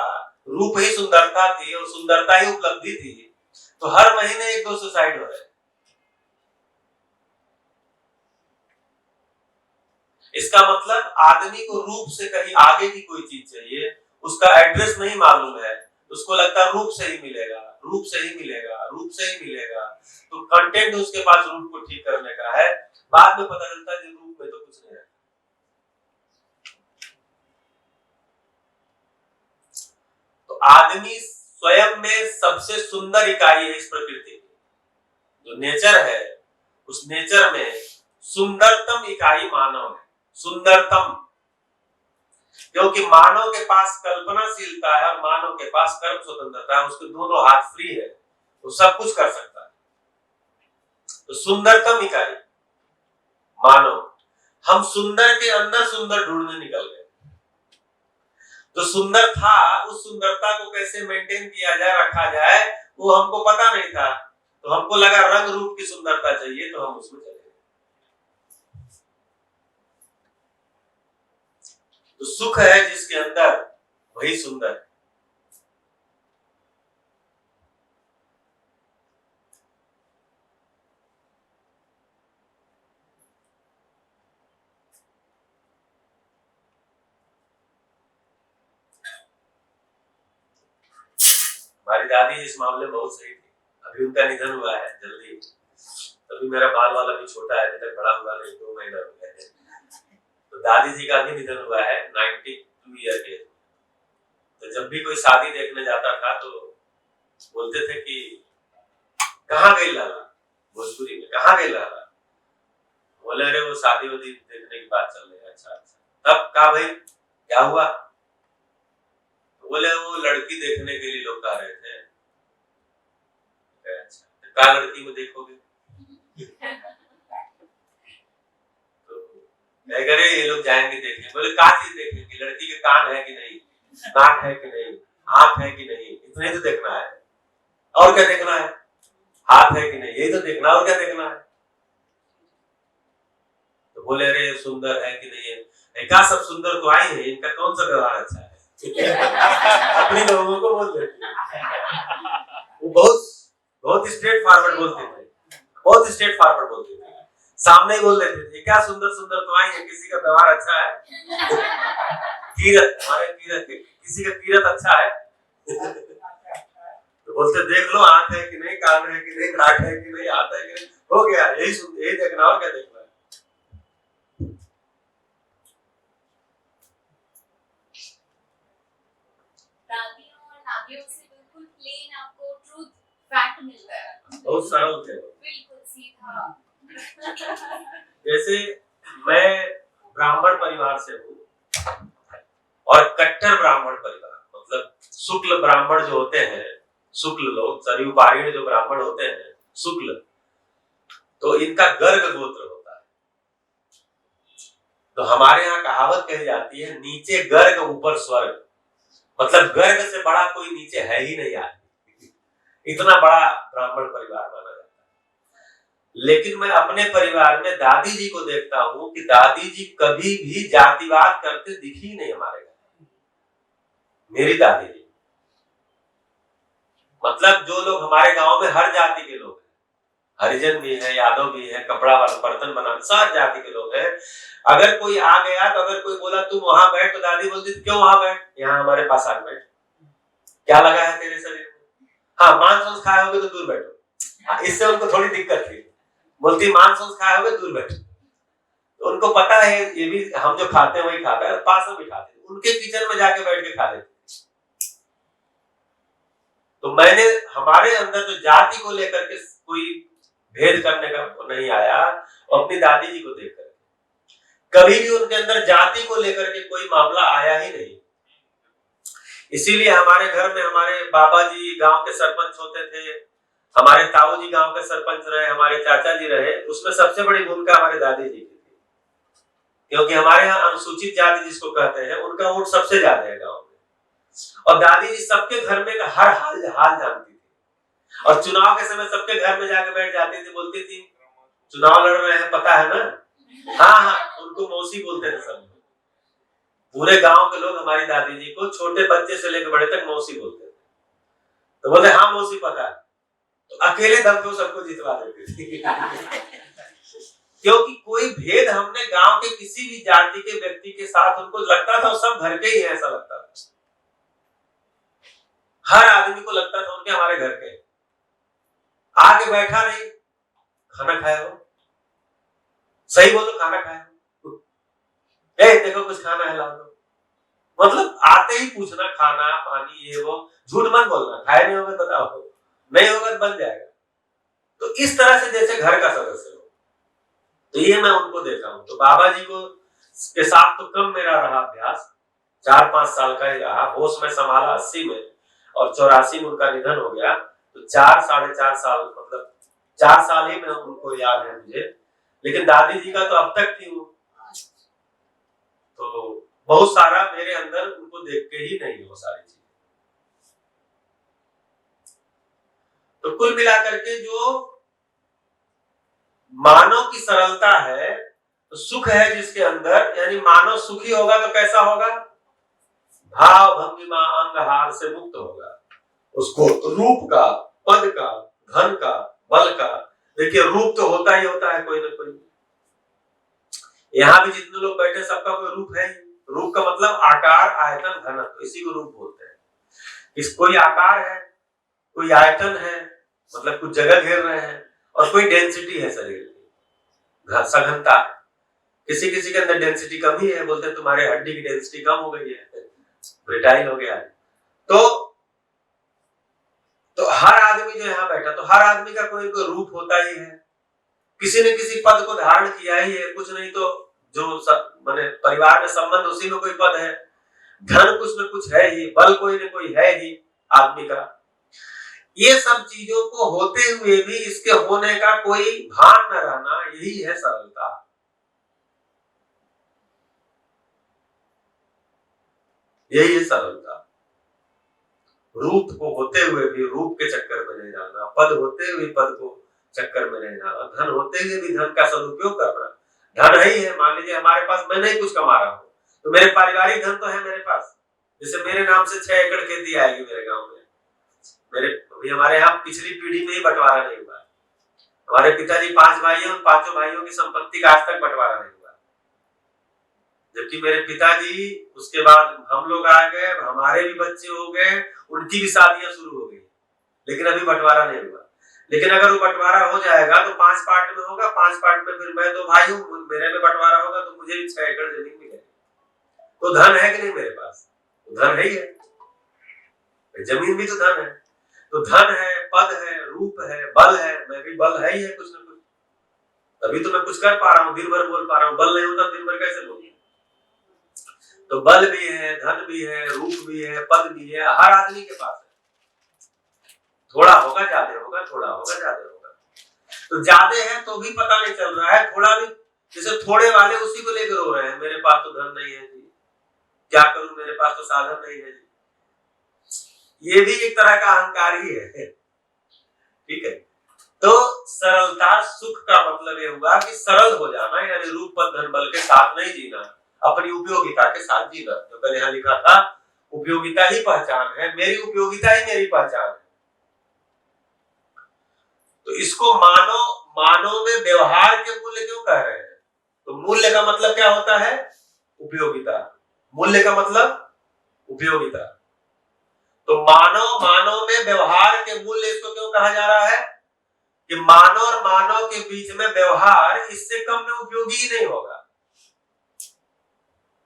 रूप ही सुंदरता थी और सुंदरता ही उपलब्धि थी, तो हर महीने एक दो सुसाइड हो रहे हैं। इसका मतलब आदमी को रूप से कहीं आगे की कोई चीज चाहिए, उसका एड्रेस नहीं मालूम है, उसको लगता है रूप से ही मिलेगा, रूप से ही मिलेगा, रूप से ही मिलेगा। तो कंटेंट उसके पास रूप को ठीक करने का है। बाद में पता चलता है कि रूप में तो कुछ नहीं है। तो आदमी स्वयं में सबसे सुंदर इकाई है इस प्रकृति की। जो नेचर है, उस नेचर में सुंदरतम इकाई मानव है, सुंदरतम। क्योंकि मानव के पास कल्पनाशीलता है और मानव के पास कर्म स्वतंत्रता है, उसके दोनों हाथ फ्री है, वो सब कुछ कर सकता है। तो सुंदरतम इकाई मानव। हम सुंदर के अंदर सुंदर ढूंढने निकल गए। जो सुंदर था, उस सुंदरता को कैसे मेंटेन किया जाए, रखा जाए, वो हमको पता नहीं था। तो हमको लगा रंग रूप की सुंदरता चाहिए, तो हम उसमें चले गए। तो सुख है जिसके अंदर, वही सुंदर है। हमारी दादी इस मामले में बहुत सही थी। अभी उनका निधन हुआ है जल्दी, तभी मेरा बाल वाला भी छोटा है, अभी तक बड़ा हुआ नहीं, 2 महीना हो गया है। तो दादी जी का भी निधन हुआ है 92 ईयर के। तो जब भी कोई शादी देखने जाता था तो बोलते थे कि कहाँ गई लाला, भोजपुरी में कहाँ गई लाला। बोले अरे वो शादी वादी देखने की बात चल रही है। अच्छा अच्छा, तब कहा भाई क्या हुआ? बोले वो लड़की देखने के लिए लोग आ रहे थे। अच्छा, क्या लड़की को देखोगे? तो करे ये लोग जाएंगे देखने। बोले क्या चीज देखेंगे? लड़की के कान है कि नहीं, नाक है कि नहीं, आंख है कि नहीं, इतने तो देखना है। और क्या देखना है? हाथ है कि नहीं, यही तो देखना, और क्या देखना है? तो बोले अरे सुंदर है कि नहीं है। क्या सब सुंदर तो आई है, इनका कौन सा व्यवहार अच्छा है? अपने लोगों को बोल देते। वो बहुत स्ट्रेट फॉरवर्ड बोलते थे, बहुत स्ट्रेट फॉरवर्ड बोलते थे। सामने ही बोल देते थे क्या सुंदर सुंदर तो आई है, किसी का व्यवहार अच्छा है? कीरत, हमारे कीरत, किसी का कीरत अच्छा है? तो बोलते देख लो आंख है कि नहीं, कान है कि नहीं, नाक है कि नहीं, हाथ है कि नहीं, हो गया, यही देखना, और क्या देखना है? से बिल्कुल प्लेन आपको ट्रूथ फैक्ट मिलता है, बहुत सरल थे, बिल्कुल सीधा। जैसे मैं ब्राह्मण परिवार से हूँ और कट्टर ब्राह्मण परिवार, मतलब शुक्ल ब्राह्मण जो होते हैं, शुक्ल लोग, सरयुपारीण जो ब्राह्मण होते हैं शुक्ल, तो इनका गर्ग गोत्र होता है। तो हमारे यहाँ कहावत कही जाती है नीचे गर्ग ऊपर स्वर्ग, मतलब गर्ग से बड़ा कोई नीचे है ही नहीं आदमी, इतना बड़ा ब्राह्मण परिवार माना जाता है। लेकिन मैं अपने परिवार में दादी जी को देखता हूं कि दादी जी कभी भी जातिवाद करते दिखी नहीं हमारे घर। मेरी दादी जी, मतलब जो लोग हमारे गांव में हर जाति के लोग हैं, हरिजन भी है, यादव भी है, कपड़ा वाला बर्तन बनाने सब जाति के लोग हैं। अगर कोई आ गया तो अगर कोई बोला तुम वहां बैठ, तो दादी बोलती क्यों वहां बैठ, यहाँ हमारे पास आ बैठ, क्या लगा है तेरे शरीर में? हाँ मांस वांस खाए होगे तो दूर बैठो। इससे उनको थोड़ी दिक्कत थी, बोलती मांस वांस खाए होगे दूर बैठो। तो उनको पता है ये भी हम जो खाते हैं वही खाता है, पास में भी खाते हैं, उनके किचन में जाके बैठ के खा लेते। तो मैंने हमारे अंदर जो जाति को लेकर के कोई भेद करने का नहीं आया, अपनी दादी जी को देखकर कभी भी उनके अंदर जाति को लेकर के कोई मामला आया ही नहीं। इसीलिए हमारे घर में हमारे बाबा जी गांव के सरपंच होते थे, हमारे ताऊ जी गांव के सरपंच रहे, हमारे चाचा जी रहे, उसमें सबसे बड़ी भूमिका हमारे दादी जी की थी। क्योंकि हमारे यहाँ अनुसूचित जाति जिसको कहते हैं उनका वोट सबसे ज्यादा है गांव में, और दादी जी सबके घर में हर हाल जानती थी। और चुनाव के समय सबके घर में जाके बैठ जाती थी, बोलती थी चुनाव लड़ रहे हैं, पता है ना? हाँ, उनको मौसी बोलते थे सब। पूरे गांव के लोग हमारी दादी जी को छोटे बच्चे से लेकर बड़े तक मौसी बोलते थे। तो बोलते हाँ मौसी पता है, तो अकेले दम पे सबको जितवा देते थे। क्योंकि कोई भेद हमने गांव के किसी भी जाति के व्यक्ति के साथ उनको लगता था सब घर के ही है, ऐसा लगता था। हर आदमी को लगता था उनके हमारे घर के। आगे बैठा नहीं, खाना खाया हो, सही बोलो, खाना खाया हो, देखो कुछ खाना है लाओ। मतलब आते ही पूछना खाना पानी ये वो, झूठ मत बोलना, खाए नहीं होगा बताओ, नहीं होगा तो बन जाएगा। तो इस तरह से जैसे घर का सदस्य हो, तो ये मैं उनको देखा हूं। तो बाबा जी को के साथ तो कम मेरा रहा अभ्यास, 4-5 साल का ही रहा। होश में संभाला 80 में और 84 में उनका निधन हो गया। तो 4-4.5 साल, मतलब 4 साल ही में उनको याद है मुझे। लेकिन दादी जी का तो अब तक थी वो, तो बहुत सारा मेरे अंदर उनको देख के ही नहीं वो सारी चीजें। तो कुल मिलाकर के जो मानव की सरलता है, तो सुख है जिसके अंदर, यानी मानव सुखी होगा तो कैसा होगा? भाव भंगिमा अंगहार से मुक्त होगा। उसको रूप का, पद का, धन का, बल का, देखिए रूप तो होता ही होता है कोई ना कोई। यहाँ भी जितने लोग बैठे सबका कोई रूप है। रूप का मतलब आकार, आयतन, घनत्व, इसी को रूप बोलते हैं। कोई आकार है, कोई आयतन है, मतलब कुछ जगह घेर रहे हैं, और कोई डेंसिटी है शरीर की, सघनता है। किसी किसी के अंदर डेंसिटी कम ही है, बोलते हैं तुम्हारे हड्डी की डेंसिटी कम हो गई है, ब्रिटाइल हो गया है। तो हर आदमी जो यहाँ बैठा, तो हर आदमी का कोई कोई रूप होता ही है। किसी ने किसी पद को धारण किया ही है, कुछ नहीं तो जो माने परिवार में संबंध, उसी में कोई पद है। धन कुछ न कुछ है ही, बल कोई न कोई है ही आदमी का। ये सब चीजों को होते हुए भी इसके होने का कोई भान न रहना, यही है सरलता। यही है सरलता। रूप को होते हुए भी रूप के चक्कर में नहीं जाना, पद होते हुए पद को चक्कर में नहीं जाना, धन होते हुए भी धन का सदुपयोग करना। धन ही है, मान लीजिए हमारे पास, मैं नहीं कुछ कमा रहा हूँ, तो मेरे पारिवारिक धन तो है मेरे पास। जैसे मेरे नाम से 6 एकड़ खेती आएगी मेरे गांव में। अभी हमारे यहाँ पिछली पीढ़ी में ही बंटवारा नहीं हुआ। हमारे पिताजी 5 भाई हैं, उन 5 भाइयों की संपत्ति का आज तक बंटवारा नहीं हुआ। जबकि मेरे पिताजी, उसके बाद हम लोग आ गए, हमारे भी बच्चे हो गए, उनकी भी शादियां शुरू हो गई, लेकिन अभी बंटवारा नहीं हुआ। लेकिन अगर वो बंटवारा हो जाएगा तो 5 पार्ट में होगा, 5 पार्ट में फिर मैं 2 भाई हूँ, मेरे में बंटवारा होगा तो मुझे भी 6 एकड़ जमीन मिलेगी। तो धन है कि नहीं मेरे पास? तो धन है ही है, जमीन भी तो धन है। तो धन है, पद है, रूप है, बल है, मैं भी बल है ही है कुछ ना कुछ, तभी तो मैं कुछ कर पा रहा हूँ, दिन भर बोल पा रहा हूँ। बल नहीं होता दिन भर कैसे बोलूं? तो बल भी है, धन भी है, रूप भी है, पद भी है, हर आदमी के पास है। थोड़ा होगा ज्यादा होगा, थोड़ा होगा ज्यादा होगा। तो ज्यादा है तो भी पता नहीं चल रहा है, थोड़ा भी, जैसे थोड़े वाले उसी को लेकर रो रहे हैं, मेरे पास तो धन नहीं है जी, क्या करूं, मेरे पास तो साधन नहीं है जी। ये भी एक तरह का अहंकार ही है, ठीक है। तो सरलता, सुख का मतलब ये हुआ कि सरल हो जाना, यानी रूप पद धन बल के साथ नहीं जीना, अपनी उपयोगिता के साथ जीना। जो मैंने यहाँ लिखा था, उपयोगिता ही पहचान है, मेरी उपयोगिता ही मेरी पहचान है। तो इसको मानव में व्यवहार के मूल्य क्यों कह रहे हैं? तो मूल्य का मतलब क्या होता है? उपयोगिता। मूल्य का मतलब उपयोगिता। तो मानव में व्यवहार के मूल्य, इसको क्यों कहा जा रहा है? कि मानव और मानव के बीच में व्यवहार इससे कम में उपयोगी ही नहीं होगा,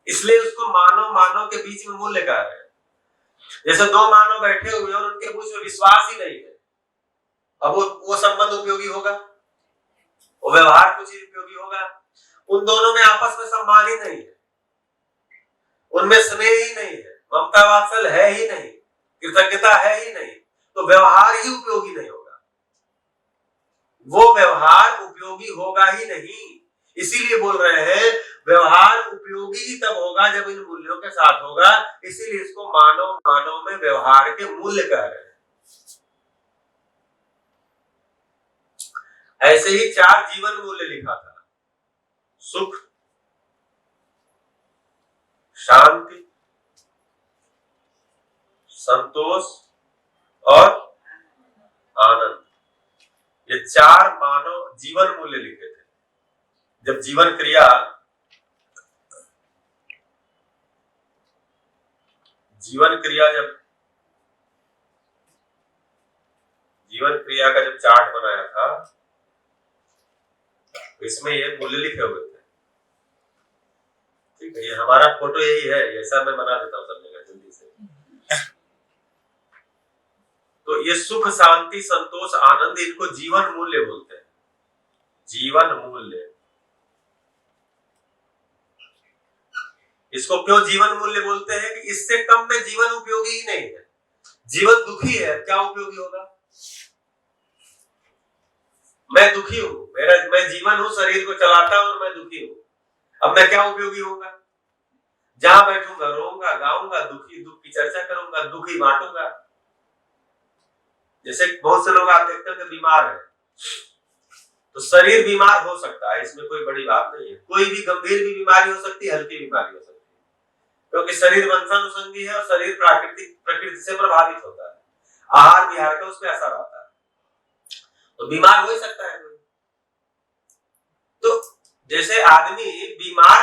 इसलिए उसको मानव के बीच में मूल्य कह रहे हैं। जैसे 2 मानव बैठे हुए और उनके बीच में विश्वास ही नहीं है, अब वो संबंध उपयोगी होगा? वो व्यवहार कुछ ही उपयोगी होगा? उन दोनों में आपस में सम्मान ही नहीं है, उनमें स्नेह ही नहीं है, ममता वात्सल्य है ही नहीं, कृतज्ञता है ही नहीं, तो व्यवहार ही उपयोगी नहीं होगा। वो व्यवहार उपयोगी होगा ही नहीं, इसीलिए बोल रहे हैं व्यवहार उपयोगी ही तब होगा जब इन मूल्यों के साथ होगा। इसीलिए इसको मानव में व्यवहार के मूल्य कह रहे हैं। ऐसे ही 4 जीवन मूल्य लिखा था: सुख, शांति, संतोष और आनंद। ये 4 मानव जीवन मूल्य लिखे थे। जब जीवन क्रिया का जब चार्ट बनाया था, इसमें ये मूल्य लिखे हुए थे। ठीक है, ये हमारा फोटो यही है, ऐसा मैं बना देता हूँ सब जगह जल्दी से। तो ये सुख, शांति, संतोष, आनंद, इनको जीवन मूल्य बोलते हैं। जीवन मूल्य। इसको क्यों जीवन मूल्य बोलते हैं? कि इससे कम में जीवन उपयोगी ही नहीं है। जीवन दुखी है, क्या उपयोगी होगा? मैं दुखी हूं, मैं जीवन हूं, शरीर को चलाता हूं और मैं दुखी हूं। अब मैं क्या उपयोगी होगा? जहां बैठूंगा रोऊंगा, गाऊंगा, दुख की चर्चा करूंगा, दुख ही बांटूंगा। जैसे बहुत से लोग आप देखते हैं कि बीमार है, तो शरीर बीमार हो सकता है, इसमें कोई बड़ी बात नहीं है। कोई भी गंभीर भी बीमारी हो सकती है, हल्की बीमारी हो सकती है, क्योंकि शरीर वंशानुसंगी है और शरीर प्रकृति से प्रभावित होता है। आहार विहार का उसमें असर आता है, तो बीमार हो ही सकता है कोई। तो जैसे आदमी बीमार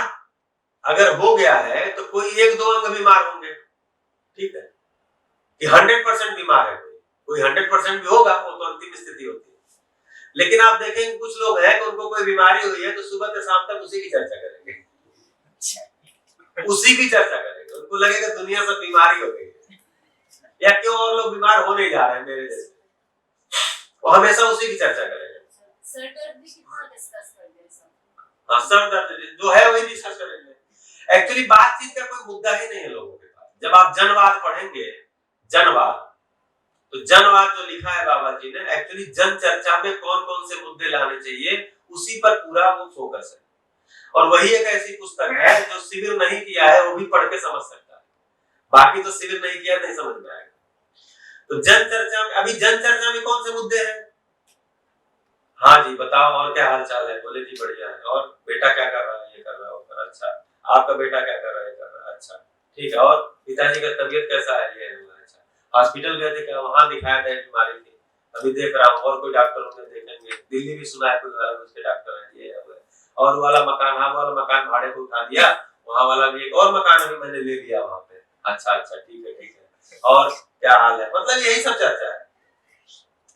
अगर हो गया है तो कोई 1-2 अंग बीमार होंगे, ठीक है, कि 100% बीमार है कोई 100% भी होगा, वो तो अंतिम स्थिति होती है। लेकिन आप देखेंगे कुछ लोग हैं कि उनको कोई बीमारी हुई है तो सुबह से शाम तक उसी की चर्चा करेंगे, उसी की चर्चा करेंगे। उनको लगेगा दुनिया सब बीमारी हो गई है, या क्यों और लोग बीमार हो नहीं जा रहे हैं मेरे जैसे, वो हमेशा उसी की चर्चा करेंगे। सर दर्द भी कितना डिस्कस कर रहे हैं सब। हाँ, सर दर्द जो है वही डिस्कस करेंगे। एक्चुअली बातचीत का कोई मुद्दा ही नहीं है लोगों के पास। जब आप जनवाद पढ़ेंगे, जनवाद, तो जनवाद जो लिखा है बाबा जी ने, एक्चुअली जन चर्चा में कौन कौन से मुद्दे लाने चाहिए उसी पर पूरा वो फोकस है। और वही एक ऐसी पुस्तक है जो शिविर नहीं किया है वो भी पढ़ के समझ सकता है, बाकी तो शिविर नहीं किया नहीं समझ में आएगा। तो जन चर्चा में, अभी जन चर्चा में कौन से मुद्दे हैं? हाँ जी बताओ, और क्या हाल चाल है? बोले जी बढ़िया है। और बेटा क्या कर रहा है? ये कर रहा है, वो कर रहा है। अच्छा, आपका बेटा क्या कर रहा है? ये कर रहा है। अच्छा, ठीक है। और पिताजी का तबीयत कैसा है? ये है। अच्छा, हॉस्पिटल गए थे क्या? वहां दिखाया था, बीमारी थी, अभी देख रहा हूँ। और कोई डॉक्टर होंगे देखेंगे, दिल्ली भी सुना है कोई वाला उसके डॉक्टर है, ये है। और वाला मकान, हाँ वाला मकान भाड़े को उठा दिया, वहां वाला भी एक और मकान अभी मैंने ले लिया वहां पे। अच्छा अच्छा, ठीक है ठीक है। और क्या हाल है? मतलब यही सब चर्चा है,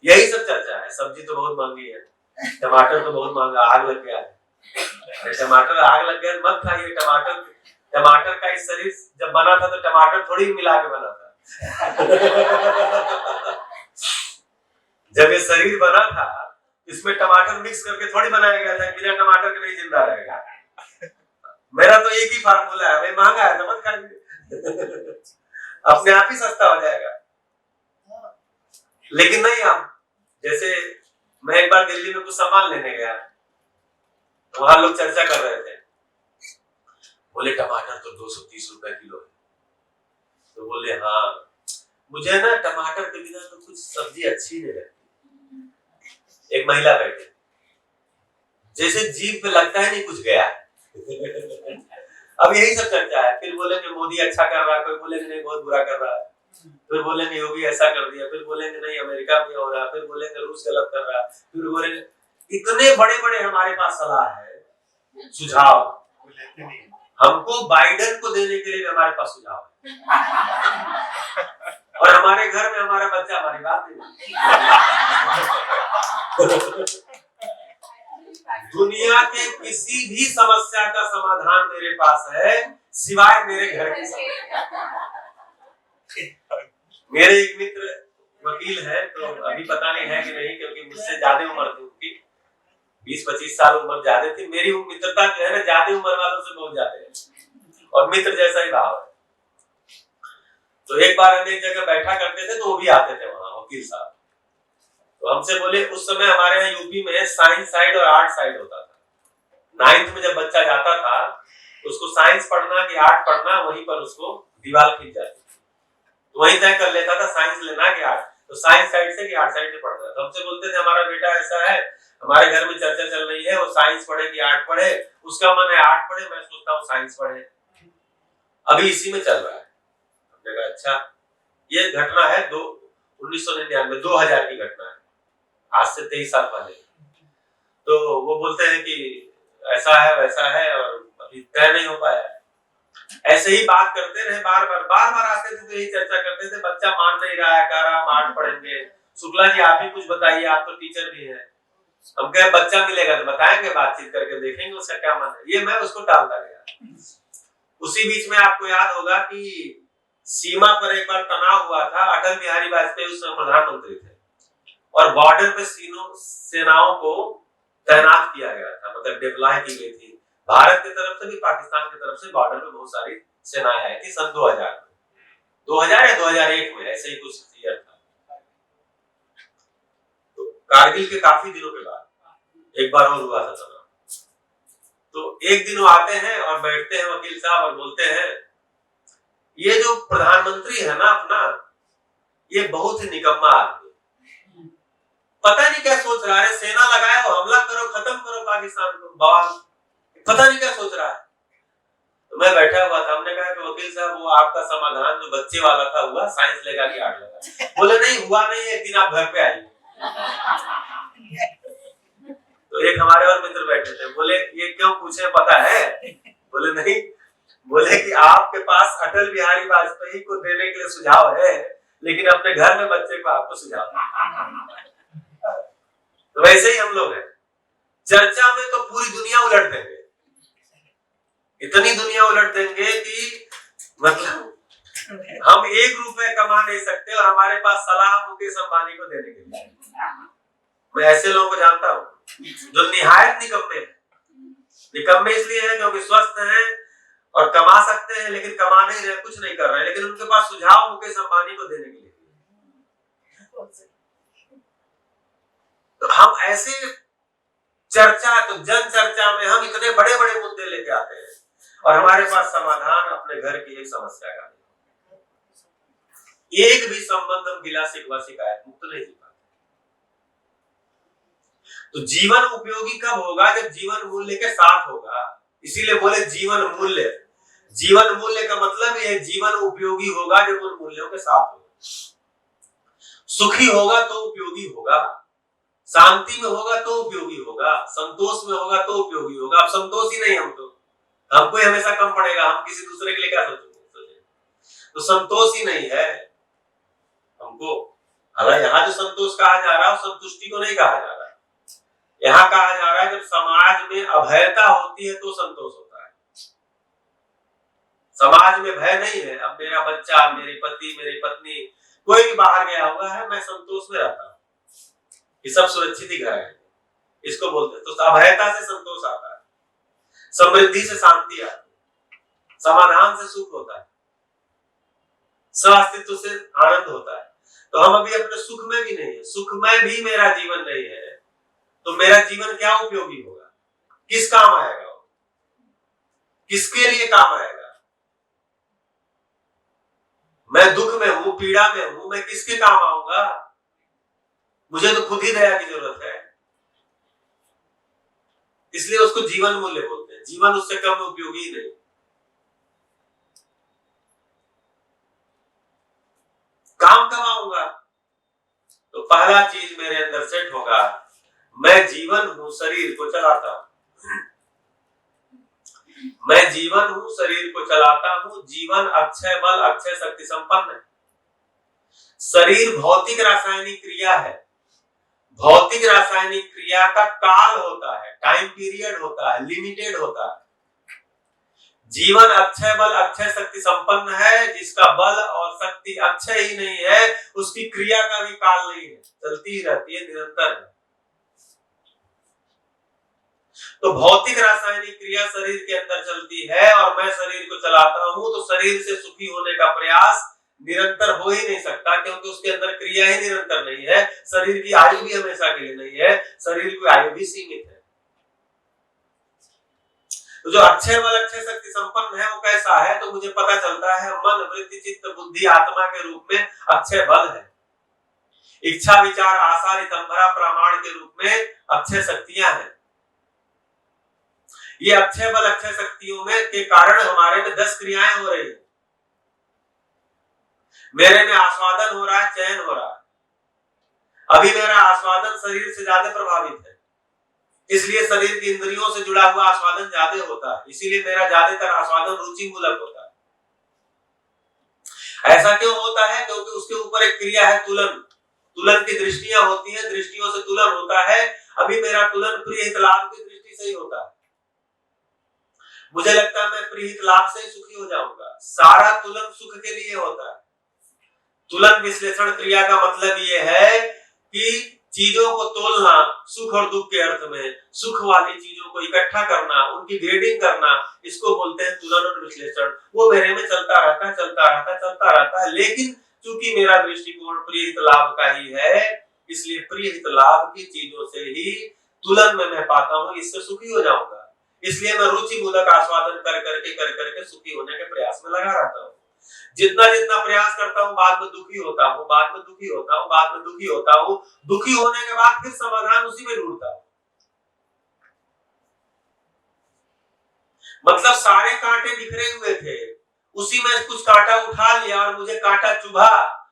यही सब चर्चा है। सब्जी तो बहुत महंगी है, टमाटर तो बहुत महंगा, आग लग गया है। टमाटर आग लग गया मत खाइए। टमाटर का इस शरीर जब बना था तो टमाटर थोड़ी मिला के बना था। जब ये शरीर बना था इसमें टमाटर मिक्स करके थोड़ी बनाया गया था, बिना टमाटर के नहीं जिंदा रहेगा। मेरा तो एक ही फार्मूला है, भाई महंगा है तो मत खाइए, अपने आप ही सस्ता हो जाएगा। लेकिन नहीं, हम जैसे मैं एक बार दिल्ली में कुछ सामान लेने गया, तो वहां लोग चर्चा कर रहे थे, बोले टमाटर तो 230 रुपए किलो है। तो बोले हाँ, मुझे ना टमाटर के बिना तो कुछ सब्जी अच्छी नहीं लगती। एक महिला बैठी, जैसे जीभ पे लगता है नहीं कुछ गया। अब यही सब चर्चा है। फिर बोलेंगे मोदी अच्छा कर रहा है, कोई बोलेंगे नहीं बहुत बुरा कर रहा है, फिर बोलेंगे योगी ऐसा कर दिया, फिर बोलेंगे नहीं अमेरिका में हो रहा है, फिर बोलेंगे रूस गलत कर रहा है, फिर बोलेंगे। इतने बड़े बड़े हमारे पास सलाह है, सुझाव। हमको बाइडेन को देने के लिए हमारे पास सुझाव है, और हमारे घर में हमारा बच्चा हमारी बात नहीं। दुनिया के किसी भी समस्या का समाधान मेरे पास है सिवाय मेरे घर के समस्या। मेरे एक मित्र वकील है, तो अभी पता नहीं है कि नहीं, क्योंकि मुझसे ज्यादा उम्र थी उनकी, 20-25 साल उम्र ज्यादा थी। मेरी मित्रता जो है ना ज्यादा उम्र वालों से बहुत ज्यादा है, और मित्र जैसा ही भाव है। तो एक बार हम एक जगह बैठा करते थे, तो वो भी आते थे वहां, वकील साहब। तो हमसे बोले, उस समय हमारे यहाँ यूपी में साइंस साइड और आर्ट साइड होता था। 9th में जब बच्चा जाता था तो उसको साइंस पढ़ना कि आर्ट पढ़ना, वहीं पर उसको दीवार खींच जाती थी, तो वहीं तय कर लेता था साइंस लेना कि आर्ट। तो साइंस साइड से कि आर्ट साइड से पढ़ता था। तो हमसे बोलते थे हमारा बेटा ऐसा है, हमारे घर में चर्चा चल रही है, वो साइंस पढ़े कि आर्ट पढ़े, उसका मन है आर्ट पढ़े, मैं सोचता हूँ साइंस पढ़े। अभी इसी में चल रहा है। हमने कहा अच्छा, ये घटना है 1999 2000 की घटना है, आज से 23 साल पहले। तो वो बोलते हैं कि ऐसा है वैसा है और अभी तय नहीं हो पाया है। ऐसे ही बात करते रहे, बार बार आते थे तो यही चर्चा करते थे, बच्चा मान नहीं रहा है, कह रहा हम आर्ट पढ़ेंगे। शुक्ला जी आप ही कुछ बताइए, आप तो टीचर भी हैं। हम कहे बच्चा मिलेगा तो बताएंगे, बातचीत करके देखेंगे उसका क्या मन है। ये मैं उसको टालता गया। उसी बीच में आपको याद होगा कि सीमा पर एक बार तनाव हुआ था, अटल बिहारी वाजपेयी उस समय प्रधानमंत्री थे और बॉर्डर पे सेनाओं को तैनात किया गया था, मतलब डिप्लॉय की गई थी भारत की तरफ से भी, पाकिस्तान की तरफ से। बॉर्डर पे बहुत सारी सेनाएं आई थी सन 2000 या 2001 में, ऐसे ही कुछ ईयर था। तो कारगिल के काफी दिनों के बाद एक बार और हुआ था तनाव। तो एक दिन वो आते हैं और बैठते हैं वकील साहब और बोलते हैं ये जो प्रधानमंत्री है ना अपना, ये बहुत ही निकम्मा आदमी, पता नहीं क्या सोच रहा है, सेना लगाए हो, हमला करो, खत्म करो पाकिस्तान को, बवाल, पता नहीं क्या सोच रहा है। तो मैं बैठा हुआ था, हमने कहा कि वकील साहब वो आपका समाधान जो बच्चे वाला था हुआ, साइंस लेगा कि आर्ट लेगा? बोले नहीं हुआ नहीं, एक दिन आप घर पे आइए। तो एक हमारे और मित्र बैठे थे, बोले ये क्यों पूछे पता है? बोले नहीं, बोले कि आपके पास अटल बिहारी वाजपेयी को देने के लिए सुझाव है, लेकिन अपने घर में बच्चे को आपको सुझाव। तो वैसे ही हम लोग हैं, चर्चा में तो पूरी दुनिया उलट देंगे, इतनी दुनिया उलट देंगे कि मतलब हम 1 रुपए कमा नहीं सकते और हमारे पास सलाह मुकेश अंबानी को देने के लिए। मैं ऐसे लोगों को जानता हूँ जो निहायत निकम्मे हैं। निकम्मे इसलिए हैं क्योंकि स्वस्थ हैं और कमा सकते हैं, लेकिन कमा नहीं रहे, कुछ नहीं कर रहे हैं, लेकिन उनके पास सुझाव मुकेश अंबानी को देने के लिए। तो हम ऐसे चर्चा, तो जन चर्चा में हम इतने बड़े बड़े मुद्दे लेके आते हैं और हमारे पास समाधान अपने घर की एक समस्या का नहीं। एक भी संबंध हम गिला शिकवा शिकायत मुक्त नहीं जी पाते। तो जीवन उपयोगी कब होगा? जब जीवन मूल्य के साथ होगा। इसीलिए बोले जीवन मूल्य। जीवन मूल्य का मतलब यह जीवन उपयोगी होगा जब उन मूल्यों के साथ होगा। सुखी होगा तो उपयोगी होगा, शांति में होगा तो उपयोगी होगा, संतोष में होगा तो उपयोगी होगा। अब संतोष ही नहीं, हमको ही हमेशा कम पड़ेगा, हम किसी दूसरे के लिए क्या सोचेंगे? तो संतोष ही नहीं है हमको। हालांकि यहाँ जो संतोष कहा जा रहा है संतुष्टि को नहीं कहा जा रहा है। यहाँ कहा जा रहा है जब समाज में अभयता होती है तो संतोष होता है। समाज में भय नहीं है, अब मेरा बच्चा, मेरे पति, मेरी पत्नी, कोई भी बाहर गया हुआ है, मैं संतोष में रहता हूँ, ये सब सुरक्षित ही घर है, इसको बोलते हैं। तो अभयता से संतोष आता है, समृद्धि से शांति आती है, समाधान से सुख होता है, अस्तित्व से आनंद होता है। तो हम अभी अपने सुख में भी नहीं है, सुख में भी मेरा जीवन नहीं है, तो मेरा जीवन क्या उपयोगी होगा? किस काम आएगा वो? किसके लिए काम आएगा? मैं दुख में हूं, पीड़ा में हूं, मैं किसके काम आऊंगा? मुझे तो खुद ही दया की जरूरत है। इसलिए उसको जीवन मूल्य बोलते हैं। जीवन उससे कम उपयोगी नहीं। काम कब आऊंगा? तो पहला चीज मेरे अंदर सेट होगा, मैं जीवन हूं, शरीर को चलाता हूं। मैं जीवन हूं, शरीर को चलाता हूं। जीवन अक्षय बल, अक्षय शक्ति संपन्न है। शरीर भौतिक रासायनिक क्रिया है। भौतिक रासायनिक क्रिया का काल होता है, टाइम पीरियड होता है, लिमिटेड होता है। जीवन अक्षय बल, अक्षय शक्ति संपन्न है। जिसका बल और शक्ति अक्षय ही नहीं है, उसकी क्रिया का भी काल नहीं है, चलती ही रहती है, निरंतर है। तो भौतिक रासायनिक क्रिया शरीर के अंदर चलती है और मैं शरीर को चलाता हूं। तो शरीर से सुखी होने का प्रयास निरंतर हो ही नहीं सकता, क्योंकि उसके अंदर क्रिया ही निरंतर नहीं है। शरीर की आयु भी हमेशा के लिए नहीं है, शरीर की आयु भी सीमित है। तो जो अक्षय बल, अक्षय शक्ति संपन्न है, वो कैसा है? तो मुझे पता चलता है मन, वृत्ति, चित्त, बुद्धि, आत्मा के रूप में अक्षय बल है। इच्छा विचार आशा रितंभरा प्रमाण के रूप में अक्षय शक्तियां हैं। ये अक्षय बल अक्षय शक्तियों में के कारण हमारे में 10 क्रियाएं हो रही है। मेरे में आस्वादन हो रहा है, चयन हो रहा है। अभी मेरा आस्वादन शरीर से ज्यादा प्रभावित है, इसलिए शरीर की इंद्रियों से जुड़ा हुआ आस्वादन ज्यादा होता है, इसीलिए मेरा ज्यादातर आस्वादन रुचि मूलक होता है। ऐसा क्यों होता है? क्योंकि उसके ऊपर एक क्रिया है तुलन। तुलन की दृष्टियां होती हैं, दृष्टियों से तुलन होता है। अभी मेरा तुलन प्रिय हित लाभ की दृष्टि से ही होता है। मुझे लगता है मैं प्रिय हित लाभ से ही सुखी हो जाऊंगा। सारा तुलन सुख के लिए होता है। तुलन विश्लेषण क्रिया का मतलब ये है कि चीजों को तोलना, सुख और दुख के अर्थ में, सुख वाली चीजों को इकट्ठा करना, उनकी ग्रेडिंग करना, इसको बोलते हैं तुलन और विश्लेषण। वो मेरे में चलता रहता है। लेकिन चूंकि मेरा दृष्टिकोण प्रिय हित लाभ का ही है, इसलिए प्रिय हित लाभ की चीजों से ही तुलन में मैं पाता हूँ, इससे सुखी हो जाऊंगा। इसलिए मैं रुचि मूलक आस्वादन कर करके सुखी होने के प्रयास में लगा रहता हूँ। जितना प्रयास करता हूँ, बाद में दुखी होता हूँ, बाद में दुखी होता हूँ। दुखी होने के बाद फिर समाधान उसी में ढूंढता हूँ। मतलब सारे कांटे बिखरे हुए थे, उसी में कुछ कांटा उठा लिया और मुझे कांटा चुभा,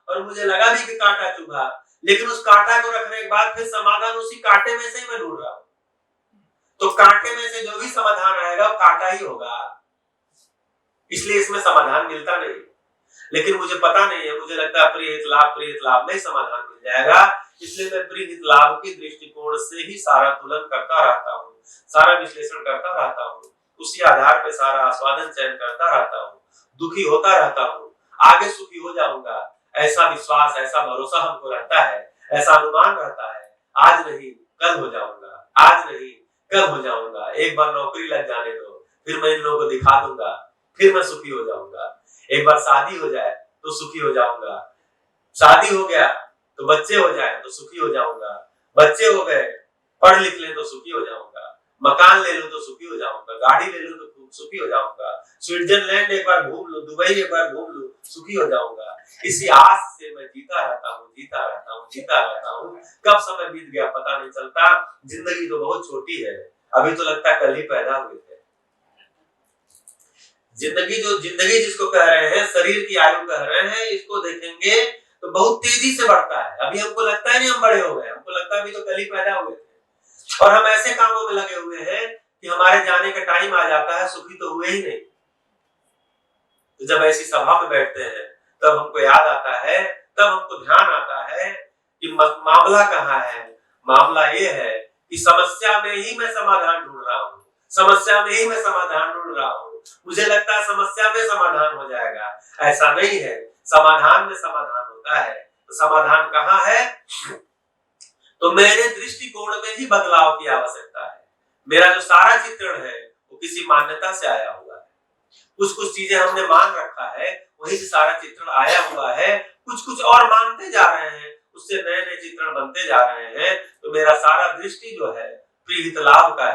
और मुझे लगा भी कि कांटा चुभा, लेकिन उस कांटा को रखने के बाद फिर समाधान उसी कांटे में से ही मैं ढूंढ रहा हूँ। तो कांटे में से जो भी समाधान आएगा वो कांटा ही होगा, इसलिए इसमें समाधान मिलता नहीं। लेकिन मुझे पता नहीं है, मुझे लगता है प्रिय हित लाभ में समाधान मिल जाएगा, इसलिए मैं प्रिय हित लाभ की दृष्टिकोण से ही सारा तुलन करता रहता हूँ, सारा विश्लेषण करता रहता हूँ, उसी आधार पे सारा आस्वादन चयन करता रहता हूँ, दुखी होता रहता हूँ, आगे सुखी हो जाऊंगा, ऐसा विश्वास, ऐसा भरोसा हमको रहता है, ऐसा अनुमान रहता है। आज नहीं कल हो जाऊंगा, आज नहीं कल हो जाऊंगा, एक बार नौकरी लग जाने दो, फिर मैं इन लोगों को दिखा दूंगा, फिर मैं सुखी हो जाऊंगा। एक बार शादी हो जाए तो सुखी हो जाऊंगा, शादी हो गया तो बच्चे हो जाए तो सुखी हो जाऊंगा, बच्चे हो गए, पढ़ लिख ले तो सुखी हो जाऊंगा, मकान ले लूं तो सुखी हो जाऊंगा, गाड़ी ले लूं तो सुखी हो जाऊंगा, स्विट्जरलैंड एक बार घूम लूं, दुबई एक बार घूम लूं, सुखी हो जाऊंगा। इसी आस से मैं जीता रहता हूँ। कब समय बीत गया पता नहीं चलता। जिंदगी तो बहुत छोटी है, अभी तो लगता है कल ही पैदा हुए थे। जिंदगी जिसको कह रहे हैं, शरीर की आयु कह रहे हैं, इसको देखेंगे तो बहुत तेजी से बढ़ता है। अभी हमको लगता है नहीं हम बड़े हो गए, हमको लगता है अभी तो कल ही पैदा हुए थे, और हम ऐसे कामों में लगे हुए हैं कि हमारे जाने का टाइम आ जाता है, सुखी तो हुए ही नहीं। तो जब ऐसी सभा में बैठते हैं तब हमको याद आता है, तब हमको ध्यान आता है कि मामला कहाँ है। मामला ये है कि समस्या में ही मैं समाधान ढूंढ रहा हूँ, मुझे लगता है समस्या में समाधान हो जाएगा, ऐसा नहीं है। समाधान में समाधान होता है। तो समाधान कहाँ है? तो मेरे दृष्टिकोण में ही बदलाव की आवश्यकता है। मेरा जो सारा चित्रण है वो किसी मान्यता से आया हुआ है, कुछ चीजें हमने मान रखा है, वहीं से सारा चित्रण आया हुआ है। कुछ और मानते जा रहे हैं, उससे नए चित्रण बनते जा रहे हैं। तो मेरा सारा दृष्टि जो है प्रिय हित लाभ का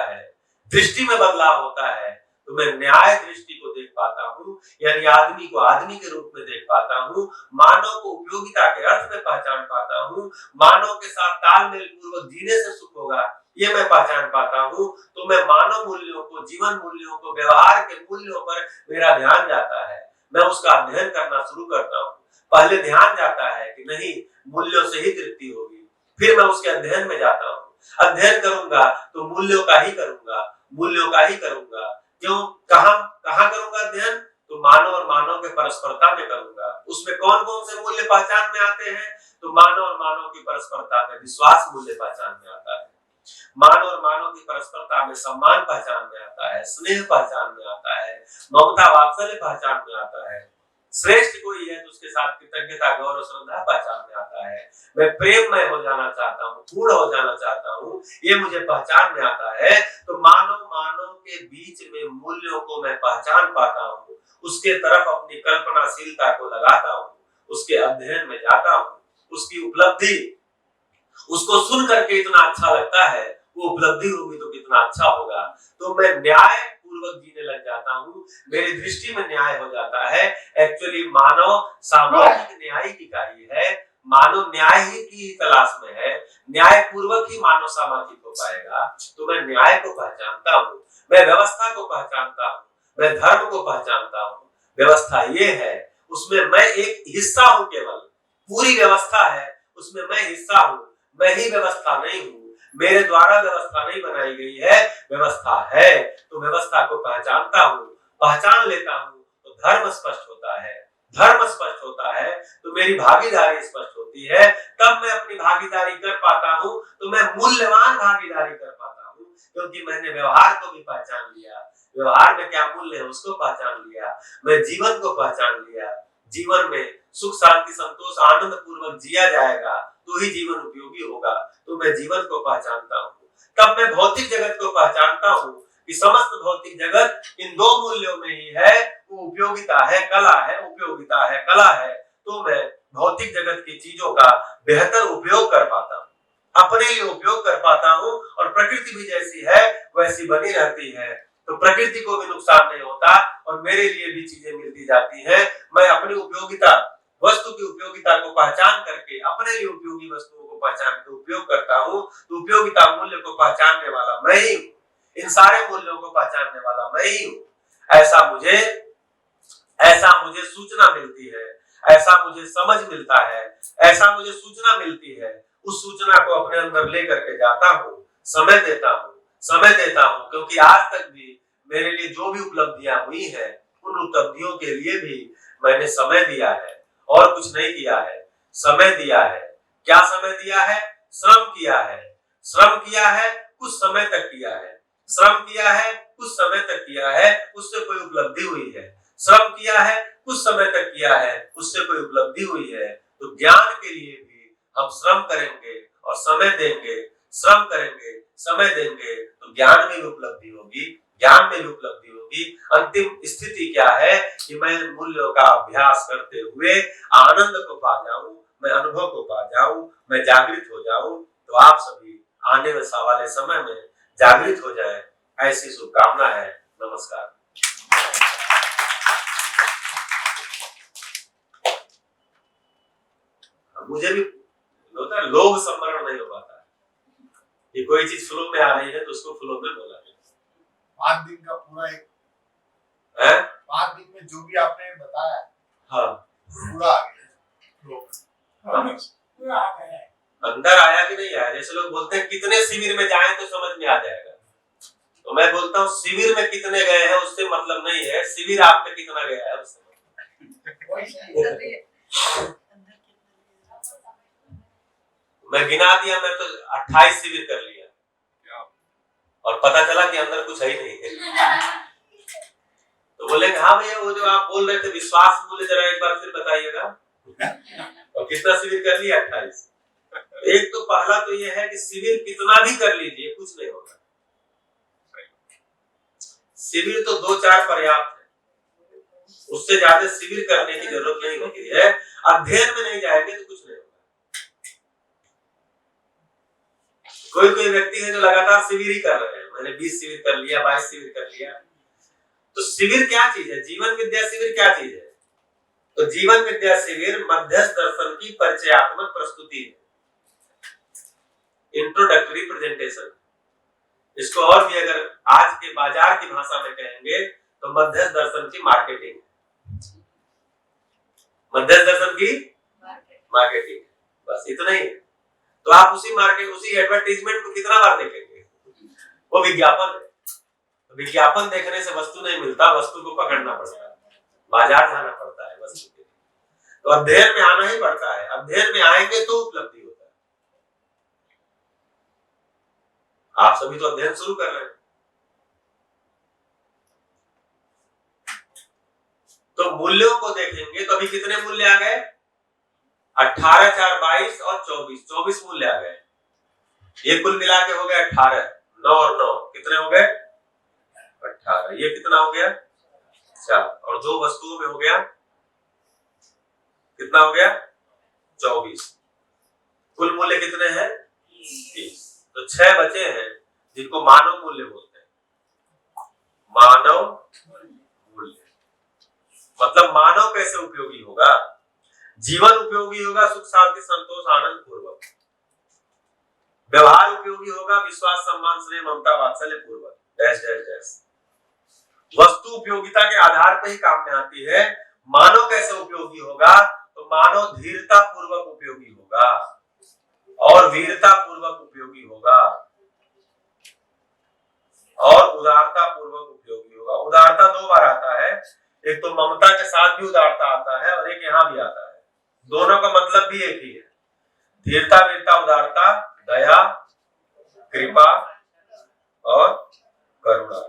है। दृष्टि में बदलाव होता है तो मैं न्याय दृष्टि को देख पाता हूँ, यानी आदमी को आदमी के रूप में देख पाता हूँ, मानव को उपयोगिता के अर्थ में पहचान पाता हूँ, मानव के साथ तालमेल पूर्वक जीने से सुख होगा ये मैं पहचान पाता हूँ। तो मैं मानव मूल्यों को, जीवन मूल्यों को, व्यवहार के मूल्यों पर मेरा ध्यान जाता है, मैं उसका अध्ययन करना शुरू करता हूँ। पहले ध्यान जाता है कि नहीं, मूल्यों से ही तृप्ति होगी, फिर मैं उसके अध्ययन में जाता हूँ। अध्ययन करूंगा तो मूल्यों का ही करूंगा। क्यों, कहाँ करूंगा अध्ययन? तो मानव और मानव के परस्परता में करूंगा। उसमें कौन कौन से मूल्य पहचान में आते हैं? तो मानव और मानव की परस्परता में विश्वास मूल्य पहचान में आता है, मानव और मानव की परस्परता में सम्मान पहचान में आता है, स्नेह पहचान में आता है, ममता वात्सल्य पहचान में आता है। श्रेष्ठ कोई है तो उसके साथ कृतज्ञता, गौरव, श्रद्धा पहचान में आता है। मैं प्रेममय हो जाना चाहता हूँ, पूर्ण हो जाना चाहता हूँ, ये मुझे पहचान में आता है। तो मानव के बीच में मूल्यों को मैं पहचान पाता हूँ, उसके तरफ अपनी कल्पनाशीलता को लगाता हूँ, उसके अध्ययन में जाता हूँ, उसकी उपलब्धि, उसको सुन करके इतना अच्छा लगता है, वो उपलब्धि होगी तो कितना अच्छा होगा। तो मैं न्याय पूर्वक जीने लग जाता हूँ, मेरी दृष्टि में न्याय हो जाता है। एक्चुअली मानव सामाजिक न्याय की इकाई है, मानव न्याय ही की तलाश में है, न्याय पूर्वक ही मानव सामाजिक हो पाएगा। तो मैं न्याय को पहचानता हूँ, मैं व्यवस्था को पहचानता हूँ, मैं धर्म को पहचानता हूँ। व्यवस्था ये है, उसमें मैं एक हिस्सा हूँ, केवल पूरी व्यवस्था है उसमें मैं हिस्सा हूँ, मैं ही व्यवस्था नहीं हूँ, मेरे द्वारा व्यवस्था नहीं बनाई गई है, व्यवस्था है। तो व्यवस्था को पहचानता हूँ, पहचान लेता हूँ तो धर्म स्पष्ट होता है, धर्म स्पष्ट होता है तो मेरी भागीदारी स्पष्ट होती है, तब मैं अपनी भागीदारी कर पाता हूँ, तो मैं मूल्यवान भागीदारी कर पाता हूँ, क्योंकि मैंने व्यवहार को भी पहचान लिया, व्यवहार में क्या मूल्य है उसको पहचान लिया, मैं जीवन को पहचान लिया। जीवन में सुख शांति संतोष आनंद पूर्वक जिया जाएगा तो ही जीवन उपयोगी होगा। तो मैं जीवन को पहचानता हूँ, तब मैं भौतिक जगत को पहचानता हूँ कि समस्त भौतिक जगत इन दो मूल्यों में ही है, वो उपयोगिता है, कला है, उपयोगिता है, कला है। तो मैं भौतिक जगत की चीजों का बेहतर उपयोग कर पाता हूँ, अपने लिए उपयोग कर पाता हूँ, और प्रकृति भी जैसी है वैसी बनी रहती है, तो प्रकृति को भी नुकसान नहीं होता और मेरे लिए भी चीजें मिलती जाती हैं। मैं अपनी उपयोगिता, वस्तु की उपयोगिता को पहचान करके अपने लिए उपयोगी वस्तुओं को पहचान के उपयोग करता हूँ, तो उपयोगिता मूल्य को पहचानने वाला मैं ही हूँ, इन सारे मूल्यों को पहचानने वाला मैं ही हूँ। ऐसा मुझे सूचना मिलती है, ऐसा मुझे समझ मिलता है, ऐसा मुझे सूचना मिलती है। उस सूचना को अपने अंदर लेकर के जाता हूँ, समय देता हूँ, क्योंकि आज तक भी मेरे लिए जो भी उपलब्धियां हुई है, उन उपलब्धियों के लिए भी मैंने समय दिया है और कुछ नहीं किया है, समय दिया है। क्या समय दिया है? श्रम किया है, श्रम किया है, कुछ समय तक किया है, श्रम किया है, कुछ समय तक किया है, उससे कोई उपलब्धि हुई है, श्रम किया है, कुछ समय तक किया है, उससे कोई उपलब्धि हुई है। तो ज्ञान के लिए भी हम श्रम करेंगे और समय देंगे, श्रम करेंगे, समय देंगे, तो ज्ञान में भी उपलब्धि होगी, ज्ञान में भी उपलब्धि होगी। अंतिम स्थिति क्या है कि मैं मूल्यों का अभ्यास करते हुए आनंद को पा जाऊं, मैं अनुभव को पा जाऊं, मैं जागृत हो जाऊं। तो आप सभी आने वाले समय में जागृत हो जाए, ऐसी शुभकामना है। नमस्कार। मुझे भी होता है, लोभ संवरण नहीं हो पाता है कि कोई चीज फ्लो में आ रही है तो उसको फ्लो में बोला है। 5 दिन का पूरा एक 5 दिन में जो भी आपने बताया, हाँ, पूरा आ गया। अंदर आया कि नहीं आया? जैसे लोग बोलते हैं कितने शिविर में जाएं तो समझ में आ जाएगा, तो मैं बोलता हूँ शिविर में कितने गए हैं उससे मतलब नहीं है, शिविर आप पे कितना गया है उससे। मैं गिना दिया, मैं तो 28 शिविर कर लिया और पता चला कि अंदर कुछ है ही नहीं है। तो बोलेंगे हाँ भैया वो जो आप बोल रहे थे विश्वास मूल्य जरा एक बार फिर बताइएगा। और कितना शिविर कर लिया? 28। एक तो पहला तो ये है कि शिविर कितना भी कर लीजिए कुछ नहीं होगा, शिविर तो 2-4 पर्याप्त है, उससे ज्यादा शिविर करने की जरूरत नहीं होती है। अध्ययन में नहीं जाएंगे तो कुछ नहीं होगा। कोई व्यक्ति है जो लगातार शिविर ही कर रहे हैं, मैंने 20 शिविर कर लिया, 22 शिविर कर लिया। तो शिविर क्या चीज है? जीवन विद्या शिविर क्या चीज है? तो जीवन विद्या शिविर मध्यस्थ दर्शन की परिचयात्मक प्रस्तुति है, इंट्रोडक्टरी प्रेजेंटेशन। इसको और भी अगर आज के बाजार की भाषा में कहेंगे तो मध्यस्थ दर्शन की मार्केटिंग, मध्यस्थ दर्शन की मार्केटिंग, बस इतना ही है। तो आप उसी एडवर्टाइजमेंट को कितना बार देखेंगे? वो विज्ञापन है, विज्ञापन देखने से वस्तु नहीं मिलता, वस्तु को पकड़ना पड़ता है, बाजार जाना पड़ता है वस्तु के लिए। तो अध्ययन में आना ही पड़ता है, अध्ययन में आएंगे तो उपलब्धि होता है। आप सभी तो अध्ययन शुरू कर रहे हैं, तो मूल्यों को देखेंगे तो अभी कितने मूल्य आ गए? 18, 4, 22 और 24 मूल्य आ गए। ये कुल मिला के हो गए 18, 9 और 9 कितने हो गए? 18। ये कितना हो गया? 4। और 2 वस्तुओं में हो गया कितना हो गया? 24। कुल मूल्य कितने हैं? 30। तो 6 बचे हैं जिनको मानव मूल्य बोलते हैं। मानव मूल्य मतलब मानव कैसे उपयोगी होगा, जीवन उपयोगी होगा सुख शांति संतोष आनंद पूर्वक। व्यवहार उपयोगी होगा विश्वास सम्मान स्नेह ममता वात्सल्य पूर्वक। Dash dash dash. वस्तु उपयोगिता के आधार पर ही काम में आती है। मानव कैसे उपयोगी होगा? तो मानव धीरता पूर्वक उपयोगी होगा और वीरता पूर्वक उपयोगी होगा और उदारता पूर्वक उपयोगी होगा। उदारता दो बार आता है, एक तो ममता के साथ भी उदारता आता है और एक यहाँ भी आता है। दोनों का मतलब भी एक ही है। धीरता वीरता उदारता दया कृपा और करुणा,